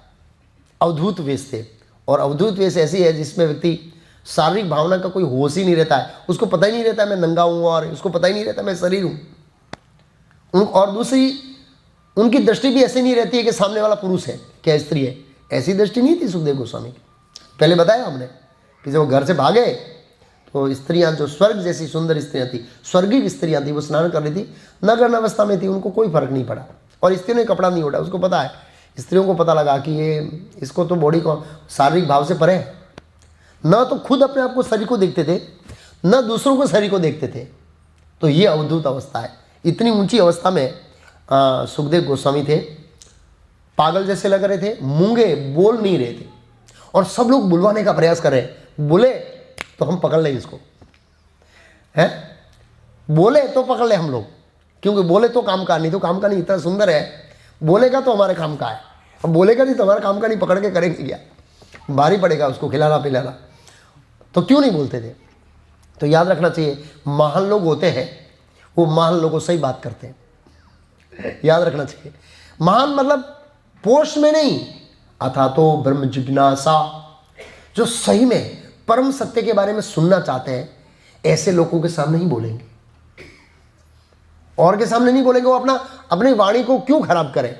अवधूत वेश थे, और अवधूत वेश ऐसी है जिसमें व्यक्ति शारीरिक भावना का कोई होश ही नहीं रहता है, उसको पता ही नहीं रहता मैं नंगा हूँ, और उसको पता ही नहीं रहता मैं शरीर हूँ। और दूसरी उनकी दृष्टि भी ऐसी नहीं रहती है कि सामने वाला पुरुष है क्या स्त्री है, ऐसी दृष्टि नहीं थी सुखदेव गोस्वामी की। पहले बताया हमने कि जब घर से भागे तो स्त्रियां जो स्वर्ग जैसी सुंदर स्त्रियां थी, स्वर्गीय स्त्रियां थी, वो स्नान कर रही थी, नग्न अवस्था में थी, उनको कोई फर्क नहीं पड़ा, और स्त्रियों ने कपड़ा नहीं ओढ़ा। उसको पता है, स्त्रियों को पता लगा कि ये इसको तो बॉडी को शारीरिक भाव से परे है, न तो खुद अपने आप को शरीर को देखते थे, न दूसरों को शरीर को देखते थे। तो ये अवधूत अवस्था है। इतनी ऊंची अवस्था में सुखदेव गोस्वामी थे, पागल जैसे लग रहे थे, मूंगे, बोल नहीं रहे थे, और सब लोग बुलवाने का प्रयास कर रहे हैं। बोले तो हम पकड़ लें इसको, है, बोले तो पकड़ ले हम लोग, क्योंकि बोले तो काम का, नहीं तो काम का नहीं। इतना सुंदर है, बोलेगा तो हमारे काम का है, अब बोलेगा नहीं तो हमारे काम का नहीं, पकड़ के करेंगे क्या, भारी पड़ेगा उसको खिलाना पिलाना। तो क्यों नहीं बोलते थे? तो याद रखना चाहिए, महान लोग होते हैं वो महान लोगों से ही बात करते हैं। याद रखना चाहिए, महान मतलब पोष में नहीं, अथा तो ब्रह्म जिज्ञासा, जो सही में परम सत्य के बारे में सुनना चाहते हैं, ऐसे लोगों के सामने ही बोलेंगे, और के सामने नहीं बोलेंगे। वो अपनी वाणी को क्यों खराब करें,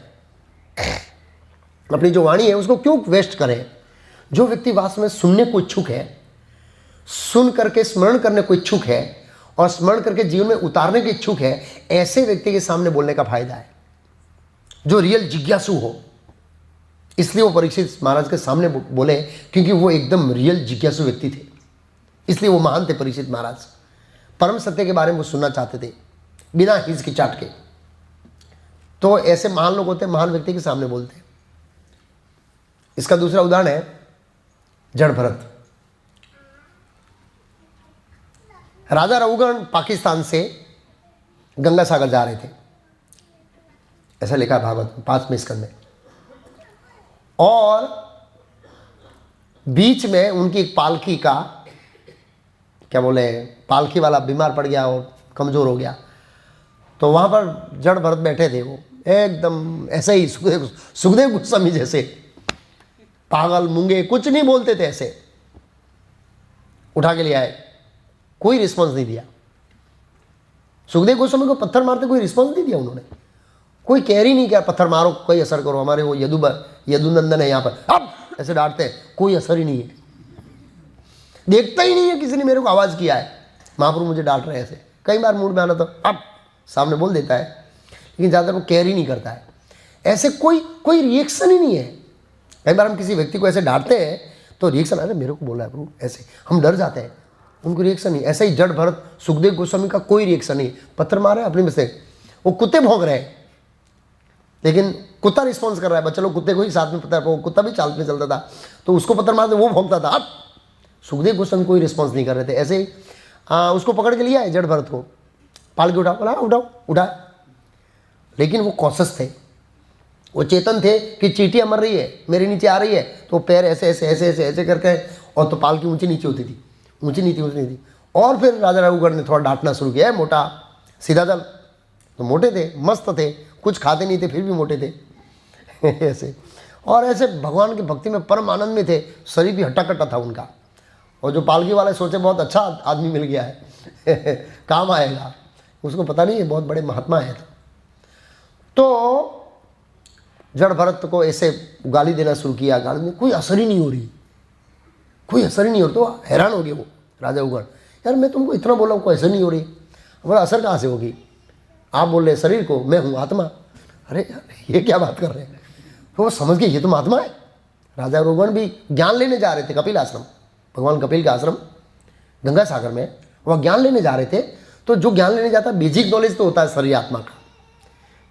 अपनी जो वाणी है उसको क्यों वेस्ट करें। जो व्यक्ति वास्तव में सुनने को इच्छुक है, सुन करके स्मरण करने को इच्छुक है, और स्मरण करके जीवन में उतारने के इच्छुक है, ऐसे व्यक्ति के सामने बोलने का फायदा है, जो रियल जिज्ञासु हो। इसलिए वो परीक्षित महाराज के सामने बोले, क्योंकि वो एकदम रियल जिज्ञासु व्यक्ति थे, इसलिए वो महान थे परीक्षित महाराज। परम सत्य के बारे में वो सुनना चाहते थे बिना हिचकिचाहट के। तो ऐसे महान लोग होते हैं, महान व्यक्ति के सामने बोलते हैं। इसका दूसरा उदाहरण है जड़ भरत। राजा रघुगण पाकिस्तान से गंगा सागर जा रहे थे, ऐसा लिखा है भागवत 5वें स्कंद में, और बीच में उनकी एक पालकी का, क्या बोले, पालकी वाला बीमार पड़ गया और कमज़ोर हो गया। तो वहाँ पर जड़ भरत बैठे थे, वो एकदम ऐसे ही सुखदेव गोस्वामी जैसे, पागल मूंगे, कुछ नहीं बोलते थे, ऐसे उठा के ले आए, कोई रिस्पॉन्स नहीं दिया। सुखदेव गोस्वामी को पत्थर मारते कोई रिस्पॉन्स नहीं दिया उन्होंने, कोई कह ही नहीं किया पत्थर मारो, कोई असर करो। हमारे वो यदुनंदन है यहाँ पर, अब ऐसे डांटते हैं, कोई असर ही नहीं है, देखता ही नहीं है किसी ने मेरे को आवाज़ किया है, महाप्रभु मुझे डांट रहे हैं ऐसे। कई बार मूड में आना तो अब सामने बोल देता है, लेकिन ज़्यादातर वो केयर ही नहीं करता है, ऐसे कोई रिएक्शन ही नहीं है। कई बार हम किसी व्यक्ति को ऐसे डांटते हैं तो रिएक्शन, अरे मेरे को बोला है प्रभु, ऐसे हम डर जाते हैं, उनको रिएक्शन नहीं। ऐसे ही जड़ भरत सुखदेव गोस्वामी का कोई रिएक्शन नहीं, पत्थर मारे अपनी में से, वो कुत्ते भौंक रहे हैं, लेकिन कुत्ता रिस्पॉन्स कर रहा है। बच्चे लोग कुत्ते को ही साथ में, पता है वो कुत्ता भी चाल में चलता था, तो उसको पत्थर मारते वो भौंकता था। अब सुखदेव गोस्वामी कोई रिस्पॉन्स नहीं कर रहे थे। ऐसे ही उसको पकड़ के लिया है जड़ भरत को, पाल के उठाओ, बोला उठाओ, उठा, लेकिन वो कॉशस थे, वो चेतन थे कि चींटियाँ मर रही है, मेरे नीचे आ रही है, तो पैर ऐसे ऐसे ऐसे ऐसे ऐसे करके, और तो पाल की ऊंची नीचे होती थी, ऊंची नहीं थी। और फिर राजा रघुगढ़ ने थोड़ा डांटना शुरू किया, है मोटा सीधा चल। तो मोटे थे, मस्त थे, कुछ खाते नहीं थे, फिर भी मोटे थे ऐसे। और ऐसे भगवान की भक्ति में परम आनंद में थे, शरीर भी हट्टा कट्टा था उनका। और जो पालकी वाले सोचे बहुत अच्छा आदमी मिल गया है काम आएगा, उसको पता नहीं है बहुत बड़े महात्मा है। तो जड़ भरत को ऐसे गाली देना शुरू किया, गाली में कोई असर ही नहीं हो रही, कोई असर ही नहीं हो रही। तो हैरान हो गए वो राजा उगड़, यार मैं तुमको इतना बोला हूँ, कोई असर नहीं हो रही, बोला असर कहाँ से होगी, आप बोल रहे शरीर को, मैं हूँ आत्मा। अरे ये क्या बात कर रहे हैं, तो वो समझ गए ये तो महात्मा है। राजा रोगण भी ज्ञान लेने जा रहे थे कपिल आश्रम, भगवान कपिल का आश्रम गंगा सागर में, वह ज्ञान लेने जा रहे थे। तो जो ज्ञान लेने जाता है, बेसिक नॉलेज तो होता है शरीर आत्मा का,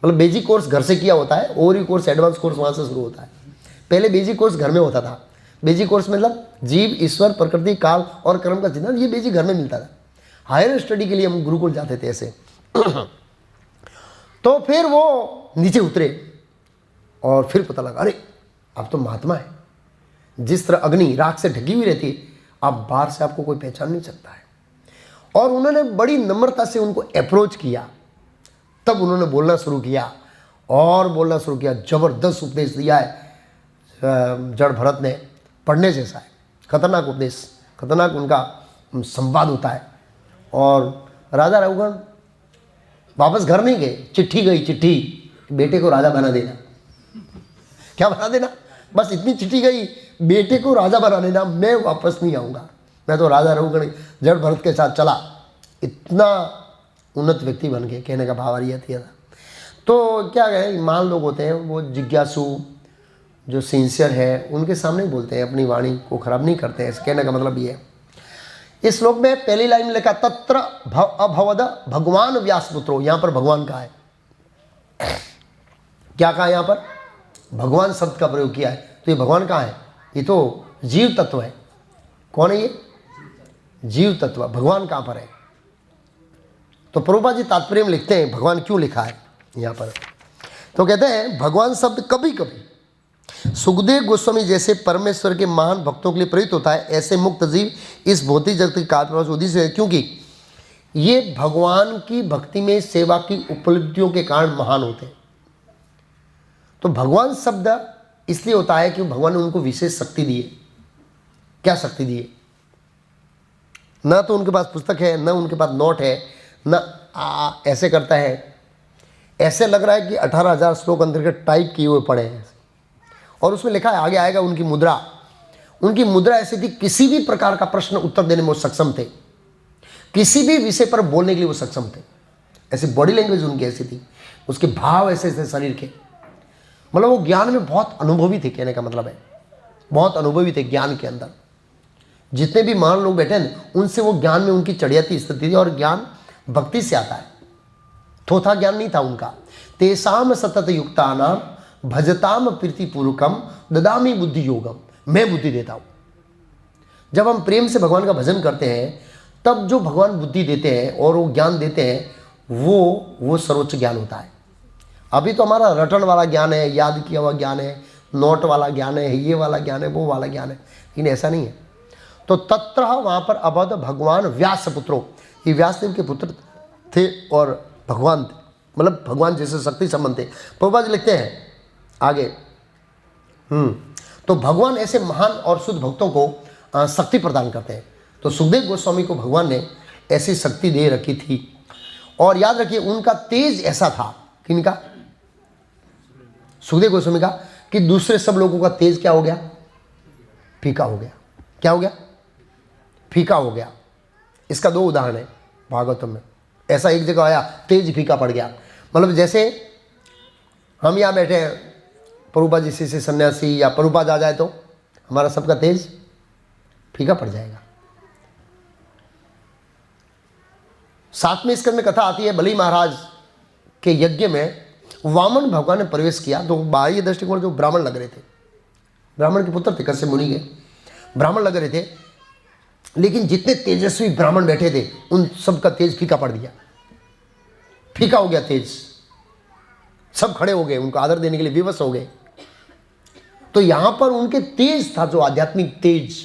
मतलब बेसिक कोर्स घर से किया होता है, और ही कोर्स एडवांस कोर्स वहाँ से शुरू होता है। पहले बेसिक कोर्स घर में होता था, बेसिक कोर्स मतलब जीव, ईश्वर, प्रकृति, काल और कर्म का सिद्धांत, ये बेसिक घर में मिलता था। हायर स्टडी के लिए हम गुरुकुल जाते थे ऐसे तो फिर वो नीचे उतरे और फिर पता लगा, अरे अब तो महात्मा है। जिस तरह अग्नि राख से ढकी हुई रहती है, अब बाहर से आपको कोई पहचान नहीं सकता है। और उन्होंने बड़ी नम्रता से उनको अप्रोच किया, तब उन्होंने बोलना शुरू किया और बोलना शुरू किया। जबरदस्त उपदेश दिया है जड़ भरत ने, पढ़ने जैसा है, खतरनाक उपदेश, खतरनाक उनका संवाद होता है। और राजा रघुगण वापस घर नहीं गए, चिट्ठी गई, चिट्ठी, बेटे को राजा बना देना। क्या बना देना, बस इतनी चिट्ठी गई, बेटे को राजा बना देना, मैं वापस नहीं आऊँगा, मैं तो राजा रघुगण जड़ भरत के साथ चला। इतना उन्नत व्यक्ति बन गए, कहने का भाव ये था। तो क्या है, महान लोग होते हैं वो जिज्ञासु, जो सिंसियर है, उनके सामने ही बोलते हैं, अपनी वाणी को खराब नहीं करते हैं। कहने का मतलब ये है। इस श्लोक में पहली लाइन में लिखा तत्र अभवद भगवान व्यासपुत्रो, यहां पर भगवान कहा है। क्या कहा यहां पर? भगवान शब्द का प्रयोग किया है। तो ये भगवान कहाँ है? ये तो जीव तत्व है। कौन है ये? जीव तत्व। भगवान कहां पर है? तो प्रभुपाद जी तात्पर्य में लिखते हैं भगवान क्यों लिखा है यहां पर। तो कहते हैं भगवान शब्द कभी कभी सुखदेव गोस्वामी जैसे परमेश्वर के महान भक्तों के लिए प्रयुक्त होता है। ऐसे मुक्त जीव इस भौतिक जगत के कार्य से उद्देश्य है, क्योंकि ये भगवान की भक्ति में सेवा की उपलब्धियों के कारण महान होते हैं। तो भगवान शब्द इसलिए होता है कि भगवान ने उनको विशेष शक्ति दी है। क्या शक्ति दी है? ना तो उनके पास पुस्तक है, ना उनके पास नोट है, ना ऐसे करता है, ऐसे लग रहा है कि 18,000 श्लोक अंतर्गत टाइप किए हुए पड़े हैं और उसमें लिखा है, आगे आएगा उनकी मुद्रा। उनकी मुद्रा ऐसी थी, किसी भी प्रकार का प्रश्न उत्तर देने में वो सक्षम थे, किसी भी विषय पर बोलने के लिए वो सक्षम थे। ऐसी बॉडी लैंग्वेज उनकी ऐसी थी, उसके भाव ऐसे थे शरीर के, मतलब वो ज्ञान में बहुत अनुभवी थे। कहने का मतलब है बहुत अनुभवी थे ज्ञान के अंदर। जितने भी महान लोग बैठे हैं उनसे वो ज्ञान में उनकी चढ़ियाती स्थिति थी, और ज्ञान भक्ति से आता है, थोथा ज्ञान नहीं था उनका। तेसाम सतत युक्तानाम भजताम प्रीतिपूर्वकम ददामी बुद्धि योगम, मैं बुद्धि देता हूँ। जब हम प्रेम से भगवान का भजन करते हैं तब जो भगवान बुद्धि देते हैं और वो ज्ञान देते हैं, वो सर्वोच्च ज्ञान होता है। अभी तो हमारा रटन वाला ज्ञान है, याद किया हुआ ज्ञान है, नोट वाला ज्ञान है, ये वाला ज्ञान है, वो वाला ज्ञान है, लेकिन ऐसा नहीं है। तो तत्र वहाँ पर अबध भगवान व्यास पुत्रो, ये व्यासदेव के पुत्र थे और भगवान थे, मतलब भगवान जैसे शक्ति संबंध थे। प्रभुपाद जी लिखते हैं आगे, तो भगवान ऐसे महान और शुद्ध भक्तों को शक्ति प्रदान करते हैं। तो सुखदेव गोस्वामी को भगवान ने ऐसी शक्ति दे रखी थी। और याद रखिए उनका तेज ऐसा था, किनका? सुखदेव गोस्वामी का, कि दूसरे सब लोगों का तेज क्या हो गया? फीका हो गया। क्या हो गया? फीका हो गया। इसका 2 उदाहरण है भागवतम में। ऐसा एक जगह आया, तेज फीका पड़ गया। मतलब जैसे हम यहाँ बैठे हैं, प्रभुपाद जी से सन्यासी या प्रभुपाद आ जाए तो हमारा सबका तेज फीका पड़ जाएगा। सातवें स्कंद में कथा आती है, बलि महाराज के यज्ञ में वामन भगवान ने प्रवेश किया। तो बाह्य दृष्टिकोण जो ब्राह्मण लग रहे थे, ब्राह्मण के पुत्र थे, कश्यप मुनि के ब्राह्मण लग रहे थे, लेकिन जितने तेजस्वी ब्राह्मण बैठे थे उन सब का तेज फीका पड़ दिया। फीका हो गया तेज, सब खड़े हो गए, उनको आदर देने के लिए विवश हो गए। तो यहां पर उनके तेज था, जो आध्यात्मिक तेज,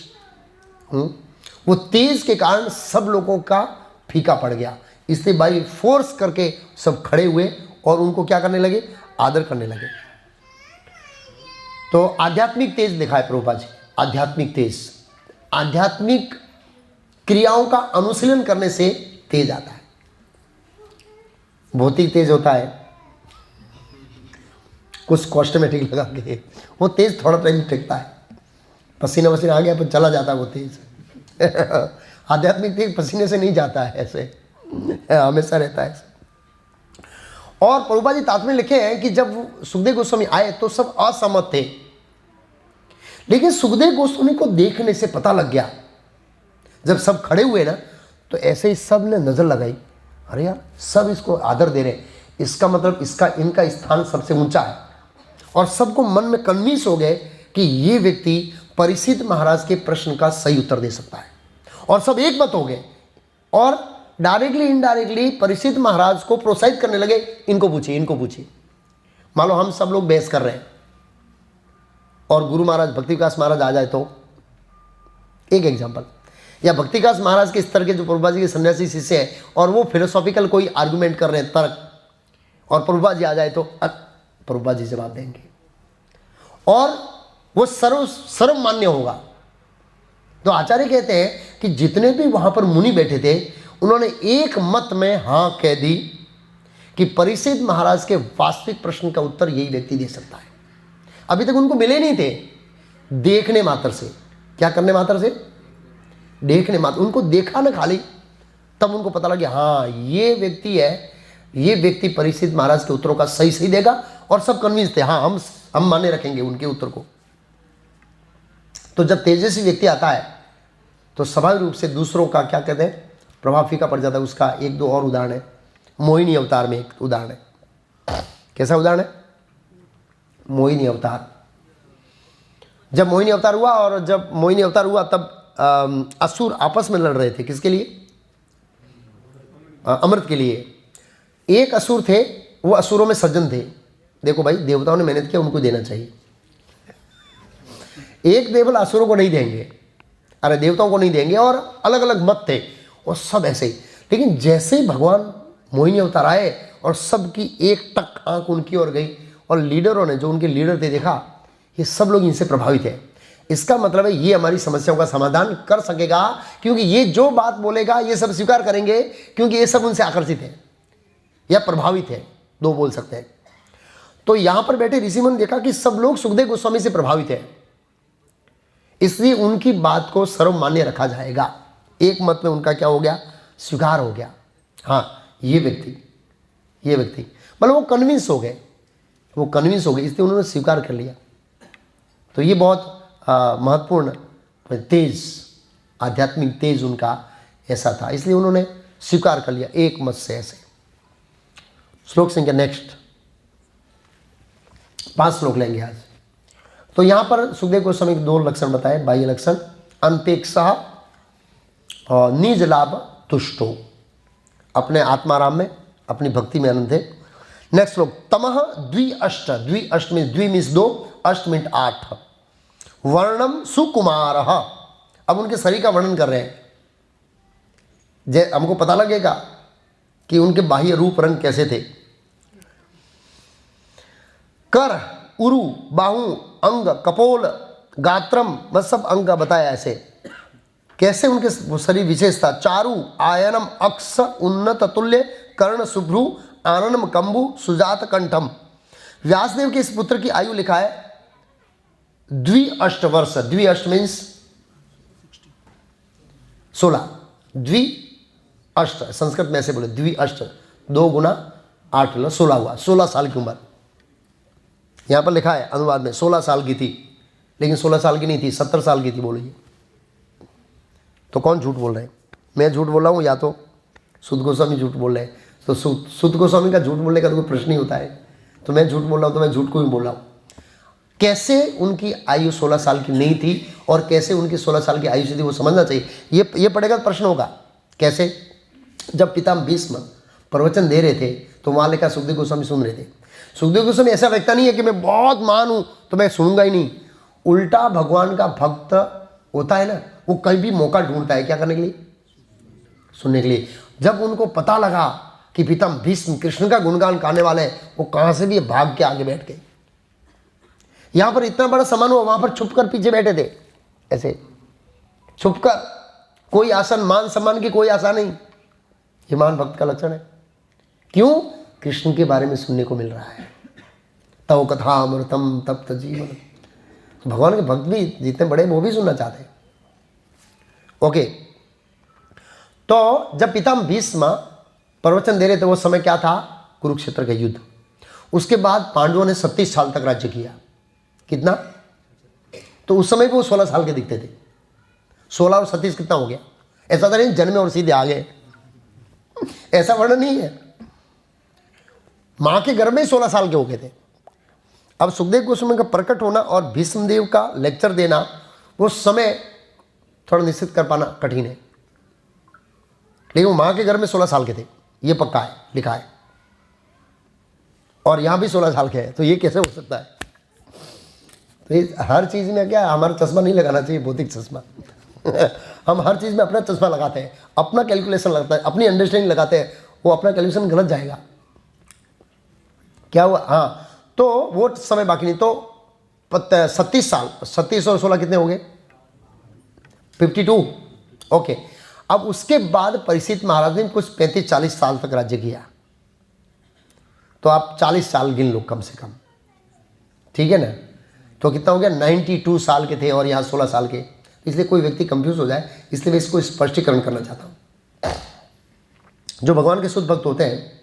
वो तेज के कारण सब लोगों का फीका पड़ गया। इसलिए बाई फोर्स करके सब खड़े हुए और उनको क्या करने लगे? आदर करने लगे। तो आध्यात्मिक तेज दिखाए प्रभुपाद जी। आध्यात्मिक तेज, आध्यात्मिक क्रियाओं का अनुशीलन करने से तेज आता है। भौतिक तेज होता है कुछ कॉस्मेटिक लगा के, वो तेज थोड़ा टाइम टिकता है, पसीना वसीना आ गया पर चला जाता है वो तेज। आध्यात्मिक तेज पसीने से नहीं जाता है, ऐसे हमेशा रहता है। और प्रभुपाद जी तात्पर्य लिखे हैं कि जब सुखदेव गोस्वामी आए तो सब असहमत थे, लेकिन सुखदेव गोस्वामी को देखने से पता लग गया, जब सब खड़े हुए ना तो ऐसे ही सब ने नजर लगाई, अरे यार सब इसको आदर दे रहे हैं, इसका मतलब इनका स्थान सबसे ऊंचा है। और सबको मन में कन्विंस हो गए कि ये व्यक्ति परीक्षित महाराज के प्रश्न का सही उत्तर दे सकता है, और सब एक मत हो गए और डायरेक्टली इनडायरेक्टली परीक्षित महाराज को प्रोत्साहित करने लगे, इनको पूछिए, इनको पूछिए। मान लो हम सब लोग बहस कर रहे हैं और गुरु महाराज भक्ति विकास महाराज आ जाए तो, एक एग्जांपल, या भक्ति विकास महाराज के स्तर के जो प्रभुपाद जी के सन्यासी शिष्य हैं और वो फिलोसॉफिकल कोई आर्गुमेंट कर रहे हैं, तर्क, और प्रभुपाद जी आ जाए तो प्रभुपाद जी जवाब देंगे और वो सर्व मान्य होगा। तो आचार्य कहते हैं कि जितने भी वहां पर मुनि बैठे थे उन्होंने एक मत में हाँ कह दी कि परीक्षित महाराज के वास्तविक प्रश्न का उत्तर यही व्यक्ति दे सकता है। अभी तक उनको मिले नहीं थे, देखने मात्र से। क्या करने मात्र से? देखने मात्र। उनको देखा ना खाली, तब उनको पता लगा हाँ ये व्यक्ति है, ये व्यक्ति परीक्षित महाराज के उत्तरों का सही सही देगा और सब कन्विंस थे, हाँ हम माने रखेंगे उनके उत्तर को। तो जब तेजस्वी व्यक्ति आता है तो स्वाभाविक रूप से दूसरों का क्या कहते हैं प्रभाव फीका पड़ जाता है। उसका एक दो और उदाहरण है, मोहिनी अवतार में एक उदाहरण है। कैसा उदाहरण है? मोहिनी अवतार। जब मोहिनी अवतार हुआ और जब मोहिनी अवतार हुआ तब असुर आपस में लड़ रहे थे, किसके लिए? अमृत के लिए। एक असुर थे, वो असुरों में सज्जन थे। देखो भाई, देवताओं ने मेहनत किया, उनको देना चाहिए। एक देवल असुरों को नहीं देंगे, अरे देवताओं को नहीं देंगे, और अलग अलग मत थे और सब ऐसे ही। लेकिन जैसे ही भगवान मोहिनी अवतार आए और सबकी एक टक आंख उनकी ओर गई और लीडरों ने, जो उनके लीडर थे, देखा ये सब लोग इनसे प्रभावित है। इसका मतलब है ये हमारी समस्याओं का समाधान कर सकेगा, क्योंकि ये जो बात बोलेगा ये सब स्वीकार करेंगे, क्योंकि ये सब उनसे आकर्षित है या प्रभावित है, दो बोल सकते हैं। तो यहां पर बैठे ऋषिमुनि ने देखा कि सब लोग सुखदेव गोस्वामी से प्रभावित है, इसलिए उनकी बात को सर्वमान्य रखा जाएगा। एक मत में उनका क्या हो गया? स्वीकार हो गया। हाँ, ये व्यक्ति मतलब वो कन्विंस हो गए, इसलिए उन्होंने स्वीकार कर लिया। तो ये बहुत महत्वपूर्ण तेज, आध्यात्मिक तेज उनका ऐसा था, इसलिए उन्होंने स्वीकार कर लिया एक मत से ऐसे। श्लोक संख्या नेक्स्ट 5 श्लोक लेंगे आज। तो यहां पर सुखदेव गोस्वामी के 2 लक्षण बताए, बाह्य लक्षण, अनपेक्षा और निज लाभ तुष्टो, अपने आत्माराम में, अपनी भक्ति में आनंद है। नेक्स्ट श्लोक, तमह द्विअष्ट, द्विअष्ट मीन्स द्वि मीन्स 2, अष्ट मीन्स 8, वर्णम सुकुमार। अब उनके शरीर का वर्णन कर रहे हैं, हमको पता लगेगा कि उनके बाह्य रूप रंग कैसे थे। कर, उरु, बाहु, अंग, कपोल, गात्रम, बस सब अंग का बताया ऐसे कैसे उनके शरीर विशेष था। चारु, आयनम, अक्ष, उन्नत तुल्य, कर्ण, शुभ्रु, आननम, कंबु, सुजात कंठम। व्यासदेव के इस पुत्र की आयु लिखा है द्विअष्ट वर्ष। द्विअष्ट मीन्स 16, द्विअष्ट संस्कृत में ऐसे बोले, द्विअष्ट 2 गुना 8 16 हुआ, 16 साल की उम्र। यहां पर लिखा है अनुवाद में 16 साल की थी, लेकिन 16 साल की नहीं थी, 70 साल की थी बोलिए। तो कौन झूठ बोल रहे हैं? मैं झूठ बोल रहा हूं या तो सुध गोस्वामी झूठ बोल रहे हैं? तो सुध गोस्वामी का झूठ बोलने का तो कोई प्रश्न ही होता है। तो मैं झूठ बोल रहा हूं तो मैं झूठ को ही बोल रहा हूं। कैसे उनकी आयु 16 साल की नहीं थी और कैसे उनकी 16 साल की आयु से थी, वो समझना चाहिए। ये पड़ेगा तो प्रश्न होगा कैसे। जब पितामह भीष्म प्रवचन दे रहे थे तो वहां लिखा सुखदेव गोस्वामी सुन रहे थे। सुखदेव गोस्वामी ऐसा व्यक्ति नहीं है कि मैं बहुत महान हूं तो मैं सुनूंगा ही नहीं। उल्टा भगवान का भक्त होता है ना, वो कहीं भी मौका ढूंढता है क्या करने के लिए? सुनने के लिए। जब उनको पता लगा कि पितामह भीष्म कृष्ण का गुणगान गाने वाले हैं, वो कहां से भी भाग के आगे बैठ गए। यहां पर इतना बड़ा सम्मान हुआ, वहां पर छुपकर पीछे बैठे थे, ऐसे छुपकर। कोई आसन, मान सम्मान की कोई आशा नहीं। ये महान भक्त का लक्षण है। क्यों? कृष्ण के बारे में सुनने को मिल रहा है। तव कथा अमृतम तप्त जीवन। तो भगवान के भक्त भी जितने बड़े वो भी सुनना चाहते हैं। ओके, तो जब पितामह भीष्म प्रवचन दे रहे थे वो समय क्या था? कुरुक्षेत्र का युद्ध। उसके बाद पांडवों ने 37 साल तक राज्य किया। कितना? तो उस समय भी वो 16 साल के दिखते थे। 16 और 37 कितना हो गया? ऐसा तो नहीं जन्मे और सीधे आ गए, ऐसा वर्णन नहीं है। मां के गर्भ में ही 16 साल के हो गए थे। अब सुखदेव गोस्वामी का प्रकट होना और भीष्मदेव का लेक्चर देना, वो समय थोड़ा निश्चित कर पाना कठिन है। लेकिन वो मां के गर्भ में 16 साल के थे, ये पक्का है, लिखा है। और यहां भी 16 साल के हैं, तो ये कैसे हो सकता है? तो हर चीज़ में क्या, हमारा चश्मा नहीं लगाना चाहिए, भौतिक चश्मा। हम हर चीज़ में अपना चश्मा लगाते हैं, अपना कैलकुलेशन लगाते हैं, अपनी अंडरस्टैंडिंग लगाते हैं। वो अपना कैलकुलेशन गलत जाएगा। क्या हुआ? हाँ, तो वो समय बाकी नहीं। तो 37 साल, 37 और 16 कितने हो गए? 52। ओके, अब उसके बाद परीक्षित महाराज ने कुछ 35-40 साल तक राज्य किया। तो आप 40 साल गिन लो कम से कम, ठीक है ना? तो कितना हो गया? 92 साल के थे और यहाँ 16 साल के। इसलिए कोई व्यक्ति कंफ्यूज हो जाए, इसलिए मैं इसको स्पष्टीकरण करना चाहता हूँ। जो भगवान के शुद्ध भक्त होते हैं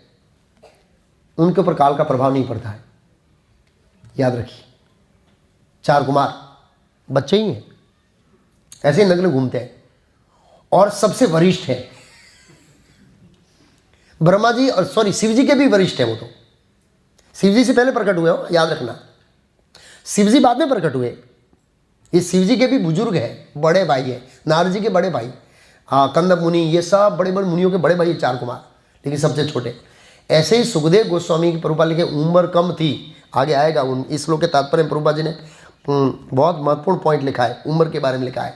उनके ऊपर काल का प्रभाव नहीं पड़ता है। याद रखिए, 4 कुमार बच्चे ही हैं, ऐसे ही नग्न घूमते हैं, और सबसे वरिष्ठ है ब्रह्मा जी, और सॉरी शिव जी के भी वरिष्ठ है वो। तो शिव जी से पहले प्रकट हुए हो, याद रखना। शिव जी बाद में प्रकट हुए। ये शिव जी के भी बुजुर्ग हैं, बड़े भाई हैं, नारद जी के बड़े भाई, हाँ, कंद मुनि, ये सब बड़े बड़े मुनियों के बड़े भाई 4 कुमार, लेकिन सबसे छोटे। ऐसे ही सुखदेव गोस्वामी की प्रभुपाद लिखे उम्र कम थी, आगे आएगा उन इस श्लोक के तात्पर्य में प्रभुपाद जी ने बहुत महत्वपूर्ण पॉइंट लिखा है, उम्र के बारे में लिखा है।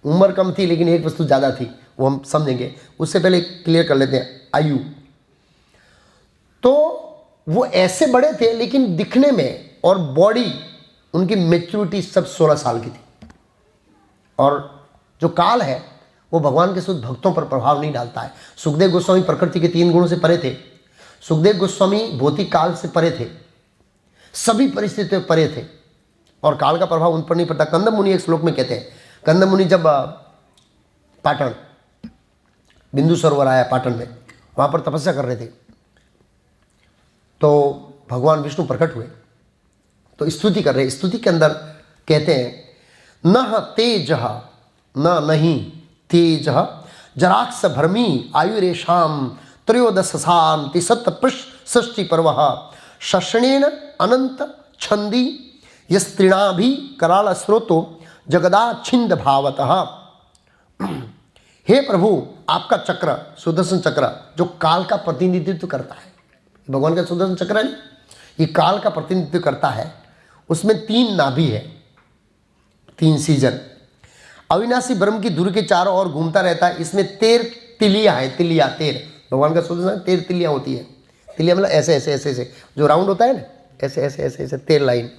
उम्र कम थी लेकिन एक वस्तु ज़्यादा थी, वो हम समझेंगे। उससे पहले क्लियर कर लेते हैं आयु। तो वो ऐसे बड़े थे लेकिन दिखने में और बॉडी उनकी मैच्योरिटी सब 16 साल की थी। और जो काल है वो भगवान के शुद्ध भक्तों पर प्रभाव नहीं डालता है। सुखदेव गोस्वामी प्रकृति के 3 गुणों से परे थे। सुखदेव गोस्वामी भौतिक काल से परे थे, सभी परिस्थितियों में परे थे, और काल का प्रभाव उन पर नहीं पड़ता। कंद मुनि एक श्लोक में कहते हैं, कंद मुनि जब पाटन बिंदु सरोवर आया पाटन में, वहाँ पर तपस्या कर रहे थे, तो भगवान विष्णु प्रकट हुए, तो स्तुति कर रहे। स्तुति के अंदर कहते हैं न तेज न नहीं तेज जराक्ष भ्रमी आयुरेशाम त्रयोदशाम तिसप्तपृष्ठी पर्व शशनेन अनंत छंदी यस्त्रिणाभि कराल स्रोतो जगदा छिंद भावतः। हे प्रभु, आपका चक्र सुदर्शन चक्र जो काल का प्रतिनिधित्व करता है, भगवान का सुदर्शन चक्र है, ये काल का प्रतिनिधित्व करता है। उसमें 3 नाभि है, 3 सीजन, अविनाशी ब्रह्म की धुरी के चारों ओर घूमता रहता है। इसमें 13 तिलियाँ है, तिलिया 13, भगवान का सुदर्शन 13 तिलियाँ होती है। तिलिया मतलब ऐसे ऐसे ऐसे ऐसे जो राउंड होता है ना, ऐसे ऐसे ऐसे ऐसे 13 लाइन।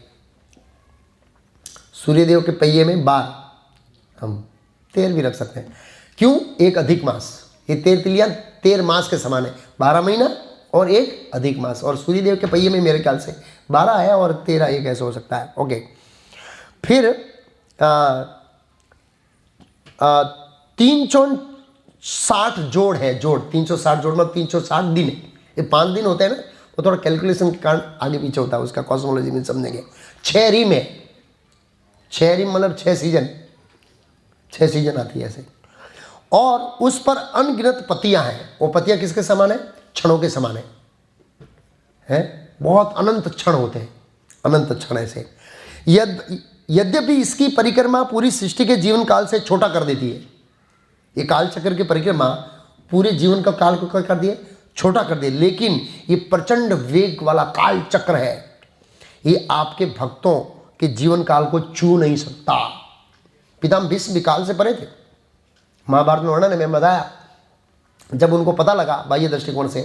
सूर्यदेव के पहिए में 12, हम 13 भी रख सकते हैं। क्यों? एक अधिक मास, ये 13 तिलियाँ 13 मास के समान है, 12 महीना और एक अधिक मास। और सूर्यदेव के पहिए में मेरे ख्याल से 12 है और 13 एक ऐसे हो सकता है। ओके, फिर 360 जोड़ है, जोड़ 360 जोड़ मतलब 360 दिन है। ये 5 दिन होते हैं ना, वो थोड़ा कैलकुलेशन के कारण आगे पीछे होता है, उसका कॉस्मोलॉजी में समझेंगे। 6 रिम है, 6 रिम मतलब 6 सीजन, 6 सीजन आती है ऐसे। और उस पर अनगिनत पतियां हैं। वो पतियां किसके समान है? क्षणों के समान है, बहुत अनंत क्षण होते हैं, अनंत क्षण ऐसे। यद्यपि इसकी परिक्रमा पूरी सृष्टि के जीवन काल से छोटा कर देती है। ये काल चक्र की परिक्रमा पूरे जीवन का काल को क्या कर दिए? छोटा कर दिए। लेकिन ये प्रचंड वेग वाला काल चक्र है, ये आपके भक्तों के जीवन काल को छू नहीं सकता। पितामह भीष्म भी काल से परे थे। महाभारत में वर्णन है, मैं बताया, जब उनको पता लगा बाह्य दृष्टिकोण से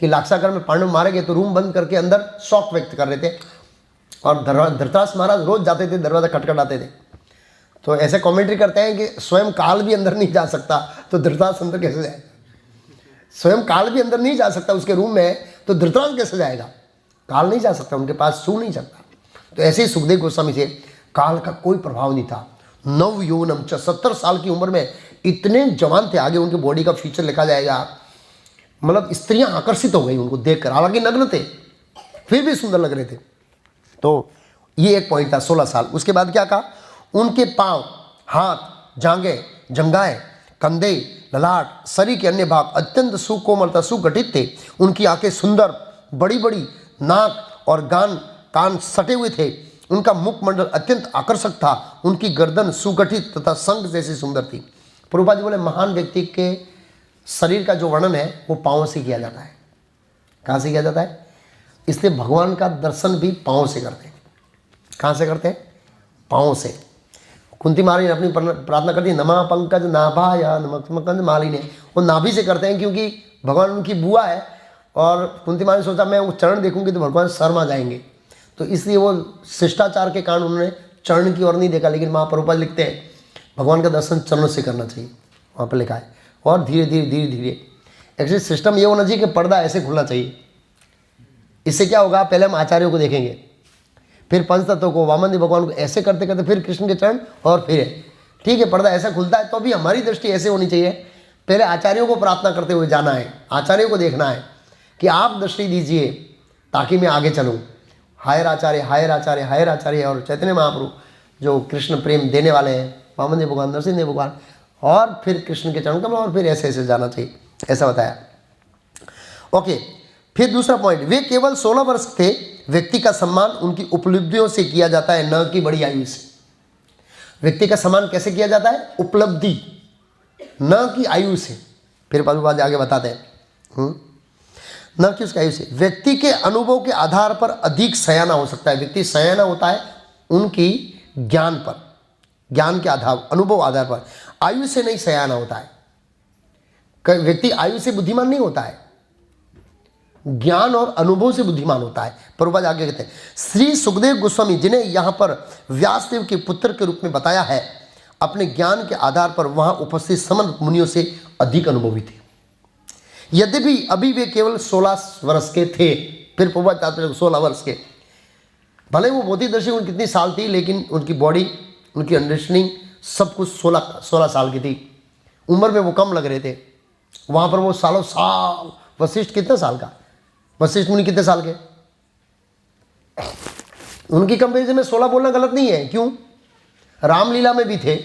कि लाक्षागृह में पांडव मारे गए, तो रूम बंद करके अंदर शौक व्यक्त कर रहे थे, और धृतराष्ट्र महाराज रोज जाते थे, दरवाजा खटखटाते थे। तो ऐसे कमेंट्री करते हैं कि स्वयं काल भी अंदर नहीं जा सकता, तो धृतराष्ट्र अंदर कैसे जाए? स्वयं काल भी अंदर नहीं जा सकता उसके रूम में, तो धृतराष्ट्र कैसे जाएगा? काल नहीं जा सकता, उनके पास छू नहीं सकता। तो ऐसे ही सुखदेव गोस्वामी से काल का कोई प्रभाव नहीं था। नव यौवनम 70 साल की उम्र में इतने जवान थे, आगे उनकी बॉडी का फीचर लिखा जाएगा, मतलब स्त्रियां आकर्षित हो गई उनको देखकर, हालांकि नग्न थे फिर भी सुंदर लग रहे थे। तो ये एक पॉइंट था, 16 साल। उसके बाद क्या कहा? उनके पांव, हाथ, जांघें, जंघाएं, कंधे, ललाट, शरीर के अन्य भाग अत्यंत सुकोमलता सुगठित थे। उनकी आंखें सुंदर, बड़ी बड़ी, नाक और कान सटे हुए थे। उनका मुखमंडल अत्यंत आकर्षक था। उनकी गर्दन सुगठित तथा शंख जैसी सुंदर थी। प्रभुपाद जी बोले, महान व्यक्ति के शरीर का जो वर्णन है वो पाँव से किया जाता है। कहाँ से किया जाता है? इसलिए भगवान का दर्शन भी पाँव से करते हैं। कहाँ से करते हैं? पाँव से। कुंती मालिनी अपनी प्रार्थना करती है, नमा पंकज नाभा या नमकंद मालिनी, वो नाभि से करते हैं, क्योंकि भगवान उनकी बुआ है। और कुंती मालिनी सोचा मैं वो चरण देखूंगी तो भगवान शर्मा जाएंगे, तो इसलिए वो शिष्टाचार के कारण उन्होंने चरण की ओर नहीं देखा। लेकिन महाप्रभुपाद लिखते हैं भगवान का दर्शन चरणों से करना चाहिए, वहाँ पर लिखा है। और धीरे धीरे धीरे धीरे एक्चुअली सिस्टम ये होना चाहिए कि पर्दा ऐसे खुलना चाहिए। इससे क्या होगा? पहले हम आचार्यों को देखेंगे, फिर पंचतत्व को, वामन भगवान को, ऐसे करते करते फिर कृष्ण के चरण, और फिर ठीक है पर्दा ऐसा खुलता है। तो अभी हमारी दृष्टि ऐसे होनी चाहिए, पहले आचार्यों को प्रार्थना करते हुए जाना है, आचार्यों को देखना है कि आप दृष्टि दीजिए, ताकि मैं आगे चलूँ। हायर आचार्य, हायर आचार्य, हायर आचार्य और चैतन्य महाप्रभु जो कृष्ण प्रेम देने वाले हैं, वामन देव भगवान, नरसिंह देव भगवान, और फिर कृष्ण के चरण कमल, और फिर ऐसे ऐसे जाना चाहिए, ऐसा बताया। ओके, फिर दूसरा पॉइंट, वे केवल 16 वर्ष थे। व्यक्ति का सम्मान उनकी उपलब्धियों से किया जाता है, न कि बड़ी आयु से। व्यक्ति का सम्मान कैसे किया जाता है? उपलब्धि, न कि आयु से। फिर प्रभुपाद आगे बताते हैं, न कि उसकी आयु से। व्यक्ति के अनुभव के आधार पर अधिक सयाना हो सकता है। व्यक्ति सयाना होता है उनकी ज्ञान पर, ज्ञान के आधार, अनुभव आधार पर, आयु से नहीं सयाना होता है। व्यक्ति आयु से बुद्धिमान नहीं होता है, ज्ञान और अनुभव से बुद्धिमान होता है। प्रभुपाद आगे कहते हैं, श्री सुखदेव गोस्वामी, जिन्हें यहाँ पर व्यासदेव के पुत्र के रूप में बताया है, अपने ज्ञान के आधार पर वहां उपस्थित समस्त मुनियों से अधिक अनुभवी थे। यद्यपि अभी वे केवल 16 वर्ष के थे। फिर प्रभुपाद चाहते हैं 16 वर्ष के, भले वो बोधिदर्शी उनकी कितनी साल थी, लेकिन उनकी बॉडी, उनकी अंडरस्टैंडिंग सब कुछ 16 साल की थी। उम्र में वो कम लग रहे थे, वहाँ पर वो सालों साल। वशिष्ठ कितने साल का? वशिष्ठ मुनि कितने साल के? उनकी कंपेरिजन में 16 बोलना गलत नहीं है। क्यों? रामलीला में भी थे,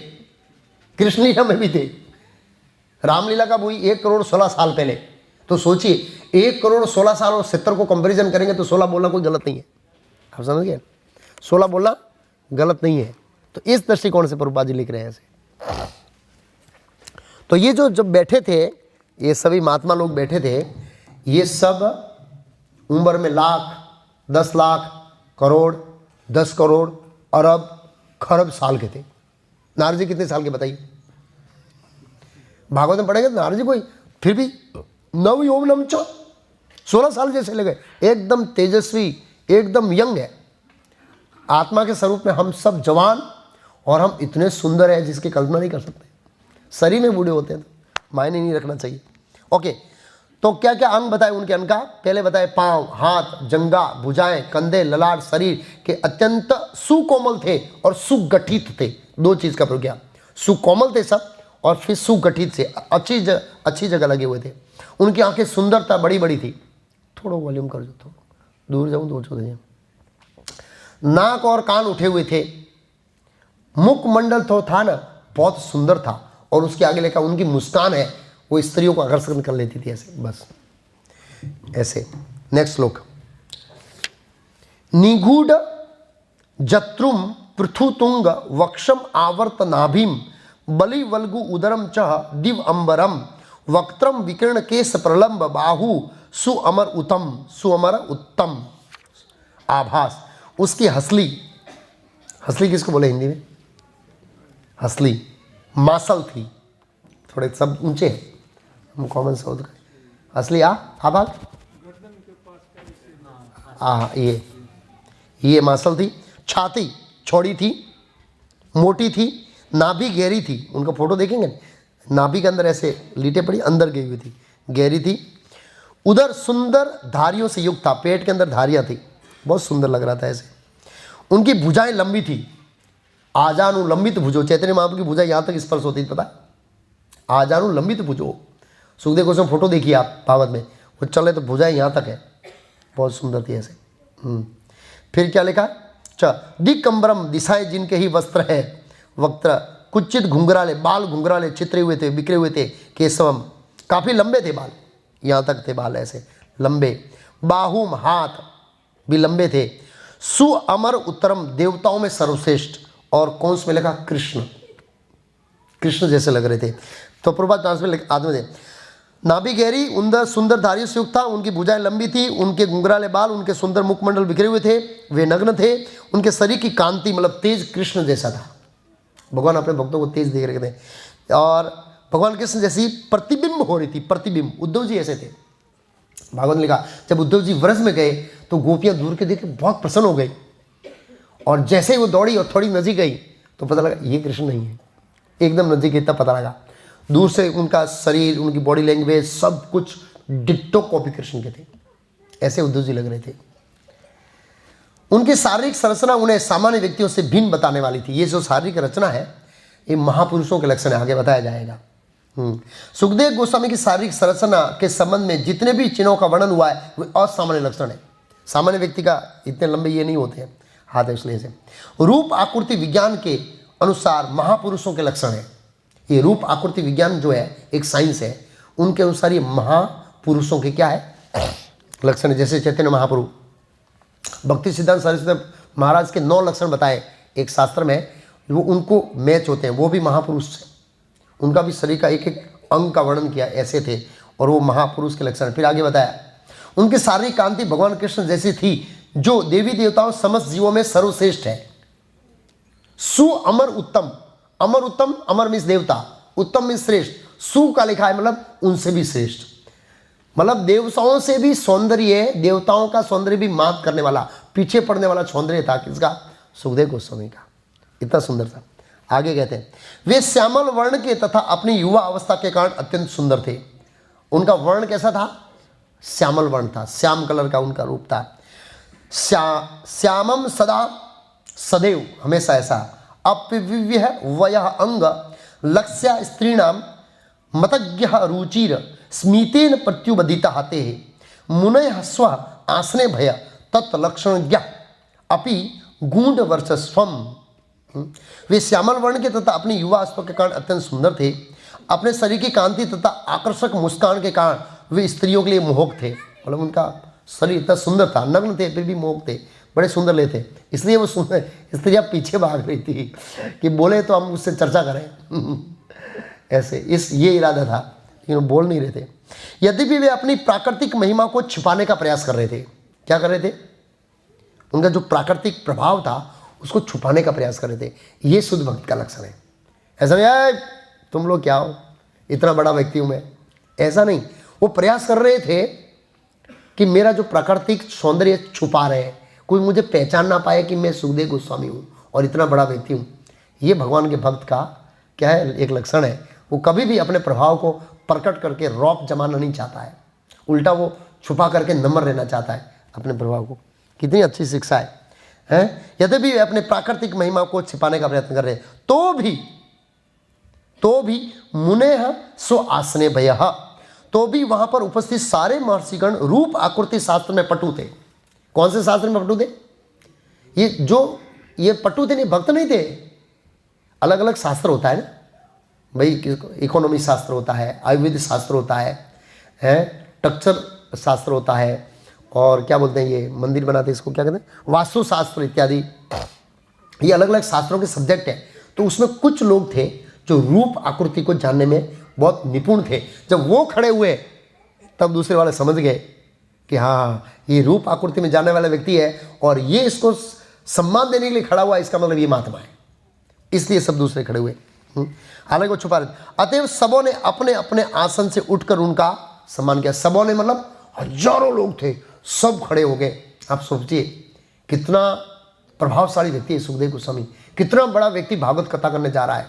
कृष्ण लीला में भी थे। रामलीला का वही 1 करोड़ 16 साल पहले। तो सोचिए, 1 करोड़ 16 साल और 70 को कंपेरिजन करेंगे तो 16 बोलना कोई गलत नहीं है। आप समझ गए? 16 बोलना गलत नहीं है। तो इस दृष्टिकोण से प्रभुपाद जी लिख रहे हैं ऐसे। तो ये जो जब बैठे थे, ये सभी महात्मा लोग बैठे थे, ये सब उम्र में लाख, 10 लाख, करोड़, 10 करोड़, अरब, खरब साल के थे। नारद जी कितने साल के बताइए? भागवत में पढ़ेंगे नारद जी कोई फिर भी नव यौवनम च 16 साल जैसे लगे, एकदम तेजस्वी, एकदम यंग है। आत्मा के स्वरूप में हम सब जवान, और हम इतने सुंदर हैं जिसकी कल्पना नहीं कर सकते। शरीर में बूढ़े होते हैं तो मायने नहीं रखना चाहिए। ओके, तो क्या क्या अंग बताए उनके? अंग का पहले बताए, पांव, हाथ, जंगा, भुजाएं, कंधे, ललाट शरीर के अत्यंत सुकोमल थे और सुगठित थे। 2 चीज का प्रयोग किया, सुकोमल थे सब, और फिर सुगठित से अच्छी जगह लगे हुए थे। उनकी आंखें सुंदरता बड़ी बड़ी थी। थोड़ा वॉल्यूम कर दो, थोड़ा दूर जाऊं तो छोड़। नाक और कान उठे हुए थे। मुखमंडल तो था ना, बहुत सुंदर था, और उसके आगे लेकर उनकी मुस्कान है वो स्त्रियों को आकर्षण कर लेती थी ऐसे, बस ऐसे। नेक्स्ट श्लोक, निगूढ़ जत्रुम पृथुतुंग वक्षम आवर्त नाभिम बलि वल्गु उदरम च दिव अंबरम वक्त्रम विकीर्ण केश प्रलंब बाहु सुअमर उत्तम आभास। उसकी हसली, हसली किसको बोले हिंदी में? हसली मासल थी। थोड़े सब ऊंचे हैं, हम कॉमन शब्द का हसली आभाग, ये मासल थी। छाती चौड़ी थी, मोटी थी, नाभि गहरी थी। उनका फोटो देखेंगे, नाभि के अंदर ऐसे लीटे पड़ी, अंदर गई हुई थी, गहरी थी। उधर सुंदर धारियों से युक्त था, पेट के अंदर धारियां थी, बहुत सुंदर लग रहा था ऐसे। उनकी भुजाएं लंबी थी, आजानुलंबित भुजो। चैतन्य महाप्रभु की भुजा यहाँ तक स्पर्श होती थी, पता है? आजानुलंबित भुजो। सुखदेव गोस्वामी फोटो देखिए आप भागवत में, वो चले तो भुजाएं यहाँ तक है, बहुत सुंदर थी ऐसे। फिर क्या लिखा? दिकंबरम, दिशाएं जिनके ही वस्त्र है। वक्त्र कुचित घुंघराले, बाल घुंघराले चित्रे हुए थे, बिखरे हुए थे। केशवम, काफ़ी लंबे थे बाल, यहाँ तक थे बाल ऐसे लंबे। बाहुम, हाथ भी लंबे थे। सुअमर उत्तरम, देवताओं में सर्वश्रेष्ठ। और कौन से में लिखा? कृष्ण, कृष्ण जैसे लग रहे थे। तो प्रभात ट्रांसमेंट आदमी थे। नाभि गहरी, उंदर सुंदर धारियों से युक्त था। उनकी भुजाएं लंबी थी, उनके घुंघराले बाल, उनके सुंदर मुखमंडल बिखरे हुए थे, वे नग्न थे। उनके शरीर की कांति मतलब तेज कृष्ण जैसा था। भगवान अपने भक्तों को तेज देख रहे थे, और भगवान कृष्ण जैसी प्रतिबिंब हो रही थी, प्रतिबिंब। उद्धव जी ऐसे थे। भागवत ने लिखा, जब उद्धव जी व्रज में गए तो गोपियां दूर के देख के बहुत प्रसन्न हो गई, और जैसे ही वो दौड़ी और थोड़ी नजीक गई तो पता लगा ये कृष्ण नहीं है। एकदम नजीक इतना पता लगा, दूर से उनका शरीर, उनकी बॉडी लैंग्वेज सब कुछ डिट्टो कॉपी कृष्ण के थे। ऐसे उद्धव जी लग रहे थे। उनकी शारीरिक संरचना उन्हें सामान्य व्यक्तियों से भिन्न बताने वाली थी। ये जो शारीरिक रचना है ये महापुरुषों के लक्षण है, आगे बताया जाएगा। सुखदेव गोस्वामी की शारीरिक संरचना के संबंध में जितने भी चिन्हों का वर्णन हुआ है वे असामान्य लक्षण है। सामान्य व्यक्ति का इतने लंबे ये नहीं होते हैं हाथ, इसलिए से। रूप आकृति विज्ञान के अनुसार महापुरुषों के लक्षण है। ये रूप आकृति विज्ञान जो है एक साइंस है, उनके अनुसार ये महापुरुषों के क्या है लक्षण है। जैसे चैतन्य महाप्रभु, भक्ति सिद्धांत सरस्वती महाराज के 9 लक्षण बताए एक शास्त्र में, वो उनको मैच होते हैं, वो भी महापुरुष है। उनका भी शरीर का एक एक अंग का वर्णन किया, ऐसे थे, और वो महापुरुष के लक्षण। फिर आगे बताया उनकी शारीरिक कांति भगवान कृष्ण जैसी थी, जो देवी देवताओं समस्त जीवों में सर्वश्रेष्ठ है। सु अमर उत्तम, अमर उत्तम, अमर मीन्स देवता, उत्तम मीन्स श्रेष्ठ, सु का लिखा है मतलब उनसे भी श्रेष्ठ, मतलब देवताओं से भी सौंदर्य, देवताओं का सौंदर्य भी मात करने वाला, पीछे पड़ने वाला सौंदर्य था किसका? सुखदेव गोस्वामी का। इतना सुंदर था। आगे कहते हैं वे श्यामल वर्ण के तथा अपनी युवा अवस्था के कारण अत्यंत सुंदर थे। उनका वर्ण कैसा था? श्यामल वर्ण था, श्याम कलर का उनका रूप था। श्यामम सदा सदैव, हमेशा ऐसा। अपिव्य वय अंग लक्ष्य स्त्रीणाम मतज्ञ रुचिर स्मितेन प्रत्युबदिता हाते मुनय स्व आसने भय तत्लक्षण अपि गूढ़ वर्चस्वम। वे श्यामल वर्ण के तथा अपनी युवा अवस्था के कारण अत्यंत सुंदर थे। अपने शरीर की कांति तथा आकर्षक मुस्कान के कारण वे स्त्रियों के लिए मोहक थे। मतलब उनका शरीर इतना सुंदर था, नग्न थे फिर भी मोहक थे, बड़े सुंदर ले थे, इसलिए वो सुंदर स्त्रियाँ पीछे भाग रही थी कि बोले तो हम उससे चर्चा करें ऐसे ये इरादा था, लेकिन वो बोल नहीं रहे थे। यद्यपि वे अपनी प्राकृतिक महिमा को छिपाने का प्रयास कर रहे थे। क्या कर रहे थे? उनका जो प्राकृतिक प्रभाव था उसको छुपाने का प्रयास कर रहे थे। ये शुद्ध भक्त का लक्षण है। ऐसा नहीं है तुम लोग क्या हो, इतना बड़ा व्यक्ति हूं मैं, ऐसा नहीं। वो प्रयास कर रहे थे कि मेरा जो प्राकृतिक सौंदर्य छुपा रहे हैं, कोई मुझे पहचान ना पाए कि मैं सुखदेव गोस्वामी हूँ और इतना बड़ा व्यक्ति हूँ। ये भगवान के भक्त का क्या है, एक लक्षण है। वो कभी भी अपने प्रभाव को प्रकट करके रौब जमाना नहीं चाहता है, उल्टा वो छुपा करके नम्र रहना चाहता है अपने प्रभाव को। कितनी अच्छी शिक्षा है। यद्यपि वे अपने प्राकृतिक महिमा को छिपाने का प्रयत्न कर रहे हैं, तो भी मुने सो आसने भय, तो भी वहां पर उपस्थित सारे महर्षिगण रूप आकृति शास्त्र में पटु थे। कौन से शास्त्र में पटु थे? ये पटु थे, नहीं भक्त नहीं थे। अलग अलग शास्त्र होता है ना भाई, इकोनॉमी शास्त्र होता है, आयुर्वेद शास्त्र होता है, स्ट्रक्चर शास्त्र होता है, और क्या बोलते हैं ये मंदिर बनाते हैं इसको क्या कहते हैं, वास्तुशास्त्र इत्यादि। ये अलग अलग शास्त्रों के सब्जेक्ट हैं। तो उसमें कुछ लोग थे जो रूप आकृति को जानने में बहुत निपुण थे। जब वो खड़े हुए तब दूसरे वाले समझ गए कि हाँ ये रूप आकृति में जानने वाला व्यक्ति है और ये इसको सम्मान देने के लिए खड़ा हुआ है, इसका मतलब ये महात्मा है। इसलिए सब दूसरे खड़े हुए, हालांकि वो छुपा रहे। अतएव सबों ने अपने अपने आसन से उठकर उनका सम्मान किया। सबों ने मतलब हजारों लोग थे, सब खड़े हो गए। आप सोचिए कितना प्रभावशाली व्यक्ति है सुखदेव गोस्वामी, कितना बड़ा व्यक्ति भागवत कथा करने जा रहा है,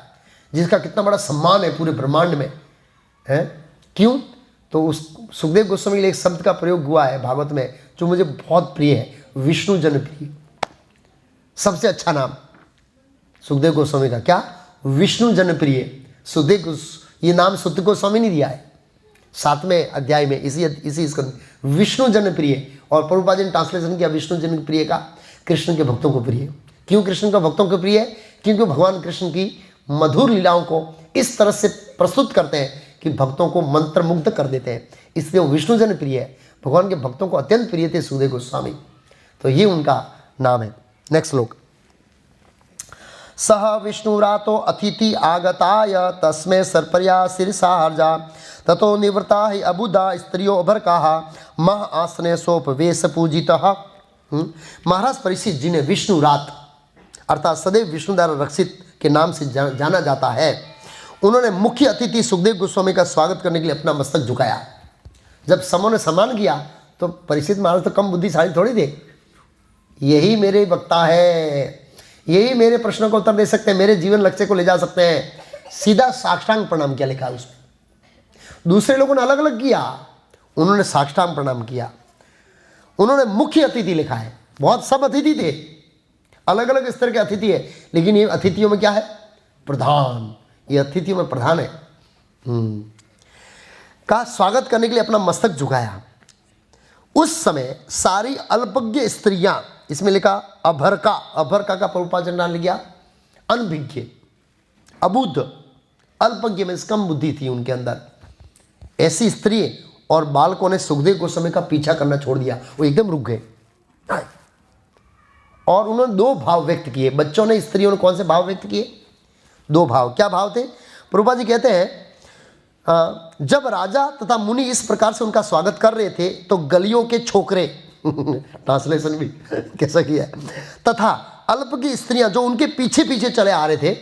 जिसका कितना बड़ा सम्मान है पूरे ब्रह्मांड में है। क्यों? तो उस सुखदेव गोस्वामी के लिए एक शब्द का प्रयोग हुआ है भागवत में जो मुझे बहुत प्रिय है, विष्णु जन प्रिय। सबसे अच्छा नाम सुखदेव गोस्वामी का क्या? विष्णु जन प्रिय। सुखदेव ये नाम सुख गोस्वामी ने दिया है 7वें अध्याय में, इसी स्कंद विष्णु जन प्रिय। और प्रभुपाद जी ने ट्रांसलेशन किया विष्णु जन प्रिय का, कृष्ण के भक्तों को प्रिय। क्यों कृष्ण के भक्तों को प्रिय है? क्योंकि भगवान कृष्ण की मधुर लीलाओं को इस तरह से प्रस्तुत करते हैं कि भक्तों को मंत्रमुग्ध कर देते हैं, इसलिए वो विष्णु जन प्रिय है। भगवान के भक्तों को अत्यंत प्रिय थे सुखदेव गोस्वामी, तो ये उनका नाम है। नेक्स्ट श्लोक। सह विष्णुरातो अतिथि आगताय तस्मै सर्पर्या शिरसार्जा ततो निवृत्ता ही अबुधा स्त्रियो अभरकाहा मह आसने सोपवेश पूजितः। महाराज परीक्षित जी ने विष्णुरात अर्थात सदैव विष्णु द्वारा रक्षित के नाम से जाना जाता है, उन्होंने मुख्य अतिथि सुखदेव गोस्वामी का स्वागत करने के लिए अपना मस्तक झुकाया। जब समों ने सम्मान किया तो परीक्षित महाराज तो कम बुद्धिशाली थोड़ी थे, यही मेरे वक्ता है, यही मेरे प्रश्नों का उत्तर दे सकते हैं, मेरे जीवन लक्ष्य को ले जा सकते हैं। सीधा साष्टांग प्रणाम किया, लिखा उसमें। दूसरे लोगों ने अलग अलग किया, उन्होंने साष्टांग प्रणाम किया। उन्होंने मुख्य अतिथि लिखा है, बहुत सब अतिथि थे, अलग अलग स्तर के अतिथि है, लेकिन ये अतिथियों में क्या है? प्रधान। ये अतिथियों में प्रधान है। का स्वागत करने के लिए अपना मस्तक झुकाया। उस समय सारी अल्पज्ञ स्त्रियां, इसमें लिखा अभरका, अभरका का प्रभुपाद नाम लिख गया अनभिज्ञ, अबुद्ध, अल्पज्ञ में कम बुद्धि थी उनके अंदर, ऐसी स्त्री और बालकों ने सुखदेव गोस्वामी का पीछा करना छोड़ दिया, वो एकदम रुक गए। और उन्होंने दो भाव व्यक्त किए, बच्चों ने, स्त्रियों ने कौन से भाव व्यक्त किए? दो भाव। क्या भाव थे? प्रभुपाद जी कहते हैं जब राजा तथा मुनि इस प्रकार से उनका स्वागत कर रहे थे तो गलियों के छोकरे ट्रांसलेशन भी कैसा किया, तथा अल्प की स्त्रियां जो उनके पीछे पीछे चले आ रहे थे,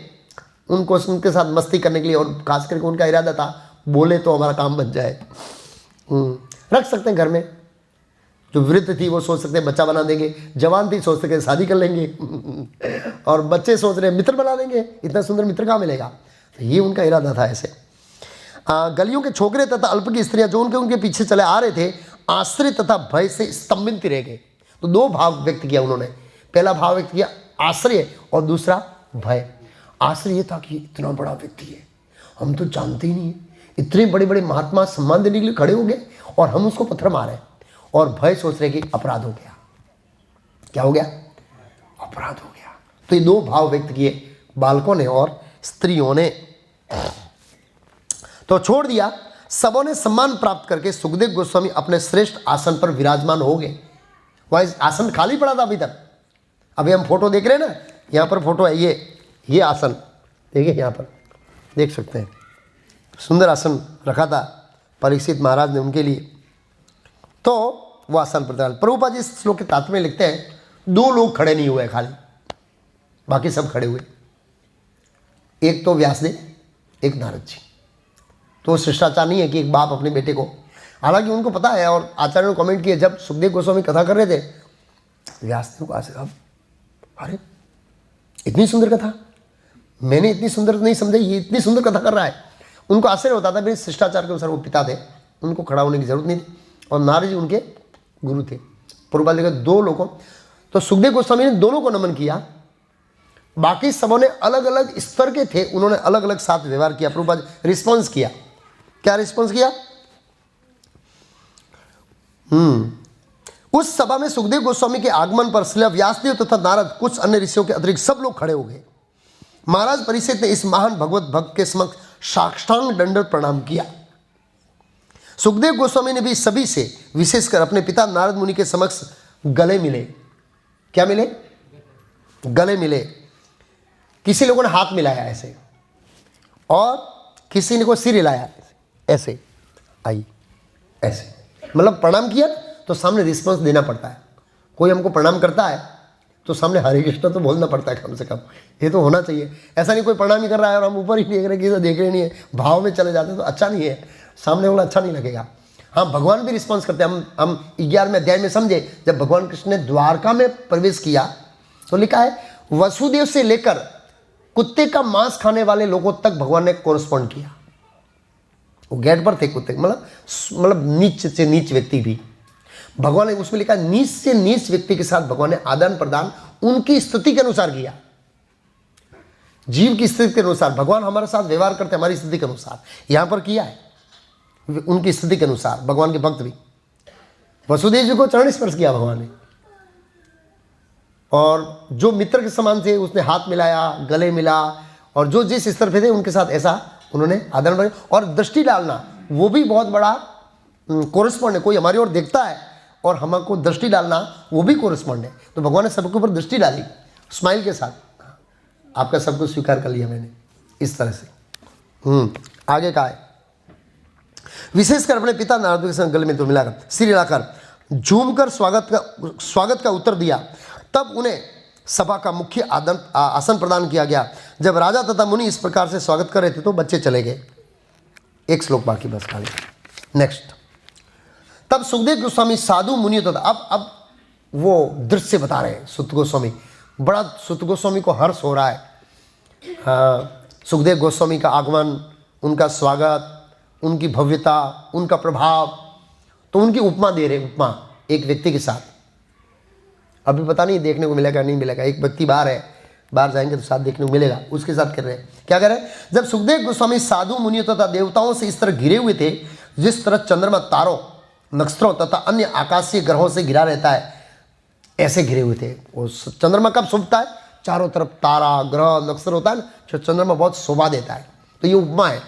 उनको उनके साथ मस्ती करने के लिए, और खास करके उनका इरादा था बोले तो हमारा काम बन जाए। रख सकते हैं घर में, जो वृद्ध थी वो सोच सकते हैं बच्चा बना देंगे, जवान थी सोच सकते हैं शादी कर लेंगे और बच्चे सोच रहे हैं मित्र बना लेंगे, इतना सुंदर मित्र कहाँ मिलेगा। तो ये उनका इरादा था ऐसे। गलियों के छोकरे तथा अल्प की स्त्रियां जो उनके पीछे चले आ रहे थे आश्रय तथा भय से स्तंभित रह गए। तो दो भाव व्यक्त किया उन्होंने, पहला भाव व्यक्त किया आश्रय और दूसरा भय। आश्रय ये था कि इतना बड़ा व्यक्ति है, हम तो जानते ही नहीं है, इतने बड़े बड़े महात्मा सम्मान देने के लिए खड़े हो गए और हम उसको पत्थर मारे। और भय सोच रहे कि अपराध हो गया। क्या हो गया? अपराध हो गया। तो ये दो भाव व्यक्त किए बालकों ने और स्त्रियों ने। तो छोड़ दिया। सबों ने सम्मान प्राप्त करके सुखदेव गोस्वामी अपने श्रेष्ठ आसन पर विराजमान हो गए। वहां आसन खाली पड़ा था अभी तक। अभी हम फोटो देख रहे हैं ना, यहाँ पर फोटो है, ये आसन देखिए, यहाँ पर देख सकते हैं, सुंदर आसन रखा था परीक्षित महाराज ने उनके लिए। तो वो आसन प्रदान, प्रभुपाद जी इस श्लोक के तात्पर्य में लिखते हैं, दो लोग खड़े नहीं हुए खाली, बाकी सब खड़े हुए। एक तो व्यासदेव, एक नारद जी। तो शिष्टाचार नहीं है कि एक बाप अपने बेटे को, हालांकि उनको पता है और आचार्य ने कमेंट किए, जब सुखदेव गोस्वामी कथा कर रहे थे व्यासदेव को आसे, अब अरे इतनी सुंदर कथा, मैंने इतनी सुंदर नहीं समझी, ये इतनी सुंदर कथा कर रहा है। उनको आश्चर्य होता था, मेरे शिष्टाचार के अनुसार वो पिता थे, उनको खड़ा होने की जरूरत नहीं थी, और नारद जी उनके गुरु थे। प्रभुपाद जी के दो लोगों, तो सुखदेव गोस्वामी ने दोनों को नमन किया, बाकी सबों ने अलग अलग स्तर के थे, उन्होंने अलग अलग साथ व्यवहार किया। प्रभुपाद रिस्पॉन्स किया, क्या रिस्पॉन्स किया? उस सभा में सुखदेव गोस्वामी के आगमन पर श्री व्यासदेव तथा नारद, कुछ अन्य ऋषियों के अतिरिक्त सब लोग खड़े हो गए। महाराज परीक्षित ने इस महान भगवत भक्त के समक्ष साष्टांग दंडवत प्रणाम किया। सुखदेव गोस्वामी ने भी सभी से, विशेषकर अपने पिता नारद मुनि के समक्ष गले मिले। क्या मिले? गले मिले। किसी लोगों ने हाथ मिलाया ऐसे, और किसी ने को सिर हिलाया ऐसे, आई ऐसे, मतलब प्रणाम किया तो सामने रिस्पॉन्स देना पड़ता है। कोई हमको प्रणाम करता है तो सामने हरे कृष्ण तो बोलना पड़ता है कम से कम, ये तो होना चाहिए। ऐसा नहीं कोई प्रणाम ही कर रहा है और हम ऊपर ही देख रहे, कि देख रहे नहीं है, भाव में चले जाते हैं तो अच्छा नहीं है, सामने वाला अच्छा नहीं लगेगा। हाँ, भगवान भी रिस्पॉन्स करते हैं। हम 11वें अध्याय में समझे, जब भगवान कृष्ण ने द्वारका में प्रवेश किया तो लिखा है वसुदेव से लेकर कुत्ते का मांस खाने वाले लोगों तक भगवान ने कोरस्पॉन्ड किया। वो गेट पर थे कुत्ते, मतलब नीच से नीच व्यक्ति भी भगवान ने, उसमें लिखा नीच से नीच व्यक्ति के साथ भगवान ने आदान प्रदान उनकी स्थिति के अनुसार किया। जीव की स्थिति के अनुसार भगवान हमारे साथ व्यवहार करते, हमारी स्थिति के अनुसार यहां पर किया है, उनकी स्थिति के अनुसार। भगवान के भक्त भी, वसुदेव जी को चरण स्पर्श किया भगवान ने, और जो मित्र के समान थे उसने हाथ मिलाया, गले मिला, और जो जिस स्तर पे थे उनके साथ ऐसा उन्होंने आदर बढ़ाया। और दृष्टि डालना वो भी बहुत बड़ा कोरस्पॉन्ड है। कोई हमारी ओर देखता है और हमको दृष्टि डालना वो भी कोरस्पॉन्ड है। तो भगवान ने सबके ऊपर दृष्टि डाली स्माइल के साथ, आपका सब कुछ स्वीकार कर लिया मैंने, इस तरह से। आगे का है, विशेषकर अपने पिता नारद के संग गले में तो मिलाकर, सिर हिलाकर, झूमकर स्वागत का उत्तर दिया। तब उन्हें सभा का मुख्य आसन प्रदान किया गया। जब राजा तथा मुनि इस प्रकार से स्वागत कर रहे थे तो बच्चे चले गए। एक श्लोक बाकी बस खाली, नेक्स्ट। तब सुखदेव गोस्वामी साधु मुनियों तथा, अब वो दृश्य बता रहे हैं सुत गोस्वामी, बड़ा सुत गोस्वामी को हर्ष हो रहा है। सुखदेव गोस्वामी का आगमन, उनका स्वागत, उनकी भव्यता, उनका प्रभाव, तो उनकी उपमा दे रहे, उपमा एक व्यक्ति के साथ। अभी पता नहीं देखने को मिलेगा नहीं मिलेगा, एक व्यक्ति बाहर है, बाहर जाएंगे तो साथ देखने को मिलेगा, उसके साथ कर रहे हैं। क्या कर रहे हैं? जब सुखदेव गोस्वामी साधु मुनियों तथा देवताओं से इस तरह घिरे हुए थे जिस तरह चंद्रमा तारों नक्षत्रों तथा अन्य आकाशीय ग्रहों से घिरा रहता है, ऐसे घिरे हुए थे। वो चंद्रमा कब शोभता है? चारों तरफ तारा ग्रह नक्षत्र होता है ना, जो चंद्रमा बहुत शोभा देता है। तो ये उपमा है।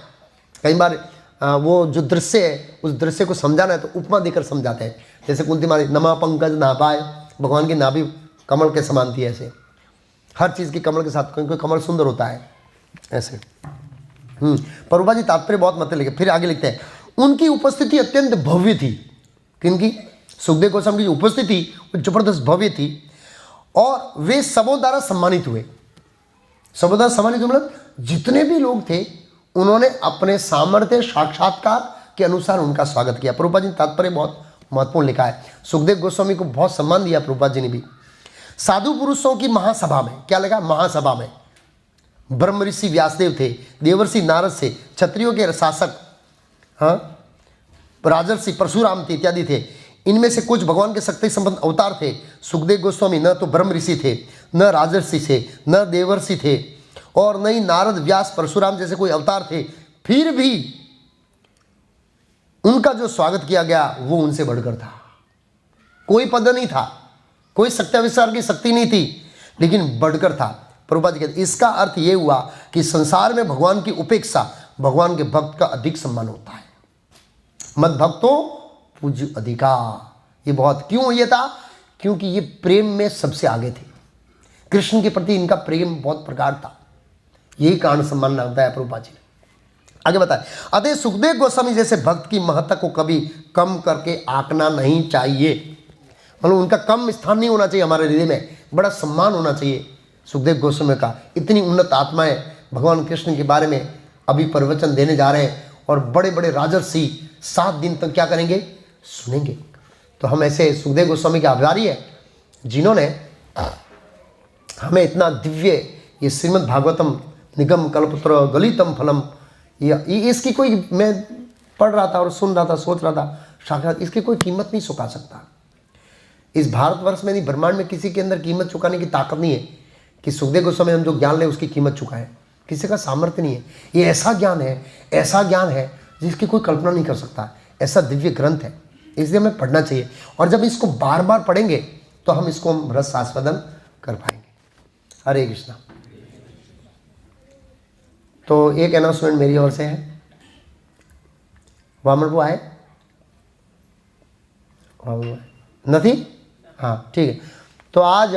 कई बार वो जो दृश्य है, उस दृश्य को समझाना है तो उपमा देकर समझाते हैं। जैसे कुंती मारी नमा पंकज नाभाए, भगवान की नाभि कमल के समान थी। ऐसे हर चीज़ की कमल के साथ, क्योंकि कमल सुंदर होता है ऐसे। प्रभुपाद जी तात्पर्य बहुत मतलब लिखे। फिर आगे लिखते हैं, उनकी उपस्थिति अत्यंत भव्य थी। किनकी? सुखदेव गोस्वामी की जो उपस्थिति थी वो जबरदस्त भव्य थी, और वे सबों द्वारा सम्मानित हुए। सबों द्वारा सम्मानित हुए मतलब जितने भी लोग थे उन्होंने अपने सामर्थ्य साक्षात्कार के अनुसार उनका स्वागत किया। प्रभुपाद जी ने तात्पर्य बहुत महत्वपूर्ण लिखा है। सुखदेव गोस्वामी को बहुत सम्मान दिया प्रभुपाद जी ने भी। साधु पुरुषों की महासभा में, क्या लिखा? महासभा में ब्रह्म ऋषि व्यासदेव थे, देवर्षि नारद थे, क्षत्रियों के शासक राजर्षि परशुराम थे इत्यादि थे। इनमें से कुछ भगवान के शक्ति संपन्न अवतार थे। सुखदेव गोस्वामी न तो ब्रह्म ऋषि थे, न राजर्षि थे, न देवर्षि थे, और न ही नारद व्यास परशुराम जैसे कोई अवतार थे। फिर भी उनका जो स्वागत किया गया वो उनसे बढ़कर था। कोई पद नहीं था, कोई सत्याविष्कार की शक्ति नहीं थी, लेकिन बढ़कर था। प्रभुपाद जी कहते इसका अर्थ ये हुआ कि संसार में भगवान की उपेक्षा भगवान के भक्त का अधिक सम्मान होता है। मद भक्तों पूज्य अधिकार। ये बहुत क्यों ये था? क्योंकि ये प्रेम में सबसे आगे थे। कृष्ण के प्रति इनका प्रेम बहुत प्रगाढ़ था। यही कारण सम्मान होता है प्रभुपाद जी ने। आगे बताए, अतः सुखदेव गोस्वामी जैसे भक्त की महत्ता को कभी कम करके आंकना नहीं चाहिए। मतलब उनका कम स्थान नहीं होना चाहिए हमारे हृदय में, बड़ा सम्मान होना चाहिए सुखदेव गोस्वामी का। इतनी उन्नत आत्माएं भगवान कृष्ण के बारे में अभी प्रवचन देने जा रहे हैं, और बड़े बड़े राजर्षि 7 दिन तक क्या करेंगे? सुनेंगे। तो हम ऐसे सुखदेव गोस्वामी के आभारी हैं जिन्होंने हमें इतना दिव्य ये श्रीमद् भागवतम निगम कल्पत्र गलितम फलम, ये इसकी कोई, मैं पढ़ रहा था और सुन रहा था, सोच रहा था, साक्षात इसकी कोई कीमत नहीं चुका सकता। इस भारतवर्ष में नहीं, ब्रह्मांड में किसी के अंदर कीमत चुकाने की ताकत नहीं है कि सुखदेव गोस्वामी हम जो ज्ञान ले उसकी कीमत चुकाएं। किसी का सामर्थ्य नहीं है। ये ऐसा ज्ञान है, ऐसा ज्ञान है जिसकी कोई कल्पना नहीं कर सकता। ऐसा दिव्य ग्रंथ है, इसलिए हमें पढ़ना चाहिए। और जब इसको बार बार पढ़ेंगे तो हम इसको रस आस्वादन कर पाएंगे। हरे कृष्णा। तो एक अनाउंसमेंट मेरी ओर से है। वामन वो आए? नहीं? हाँ ठीक है। तो आज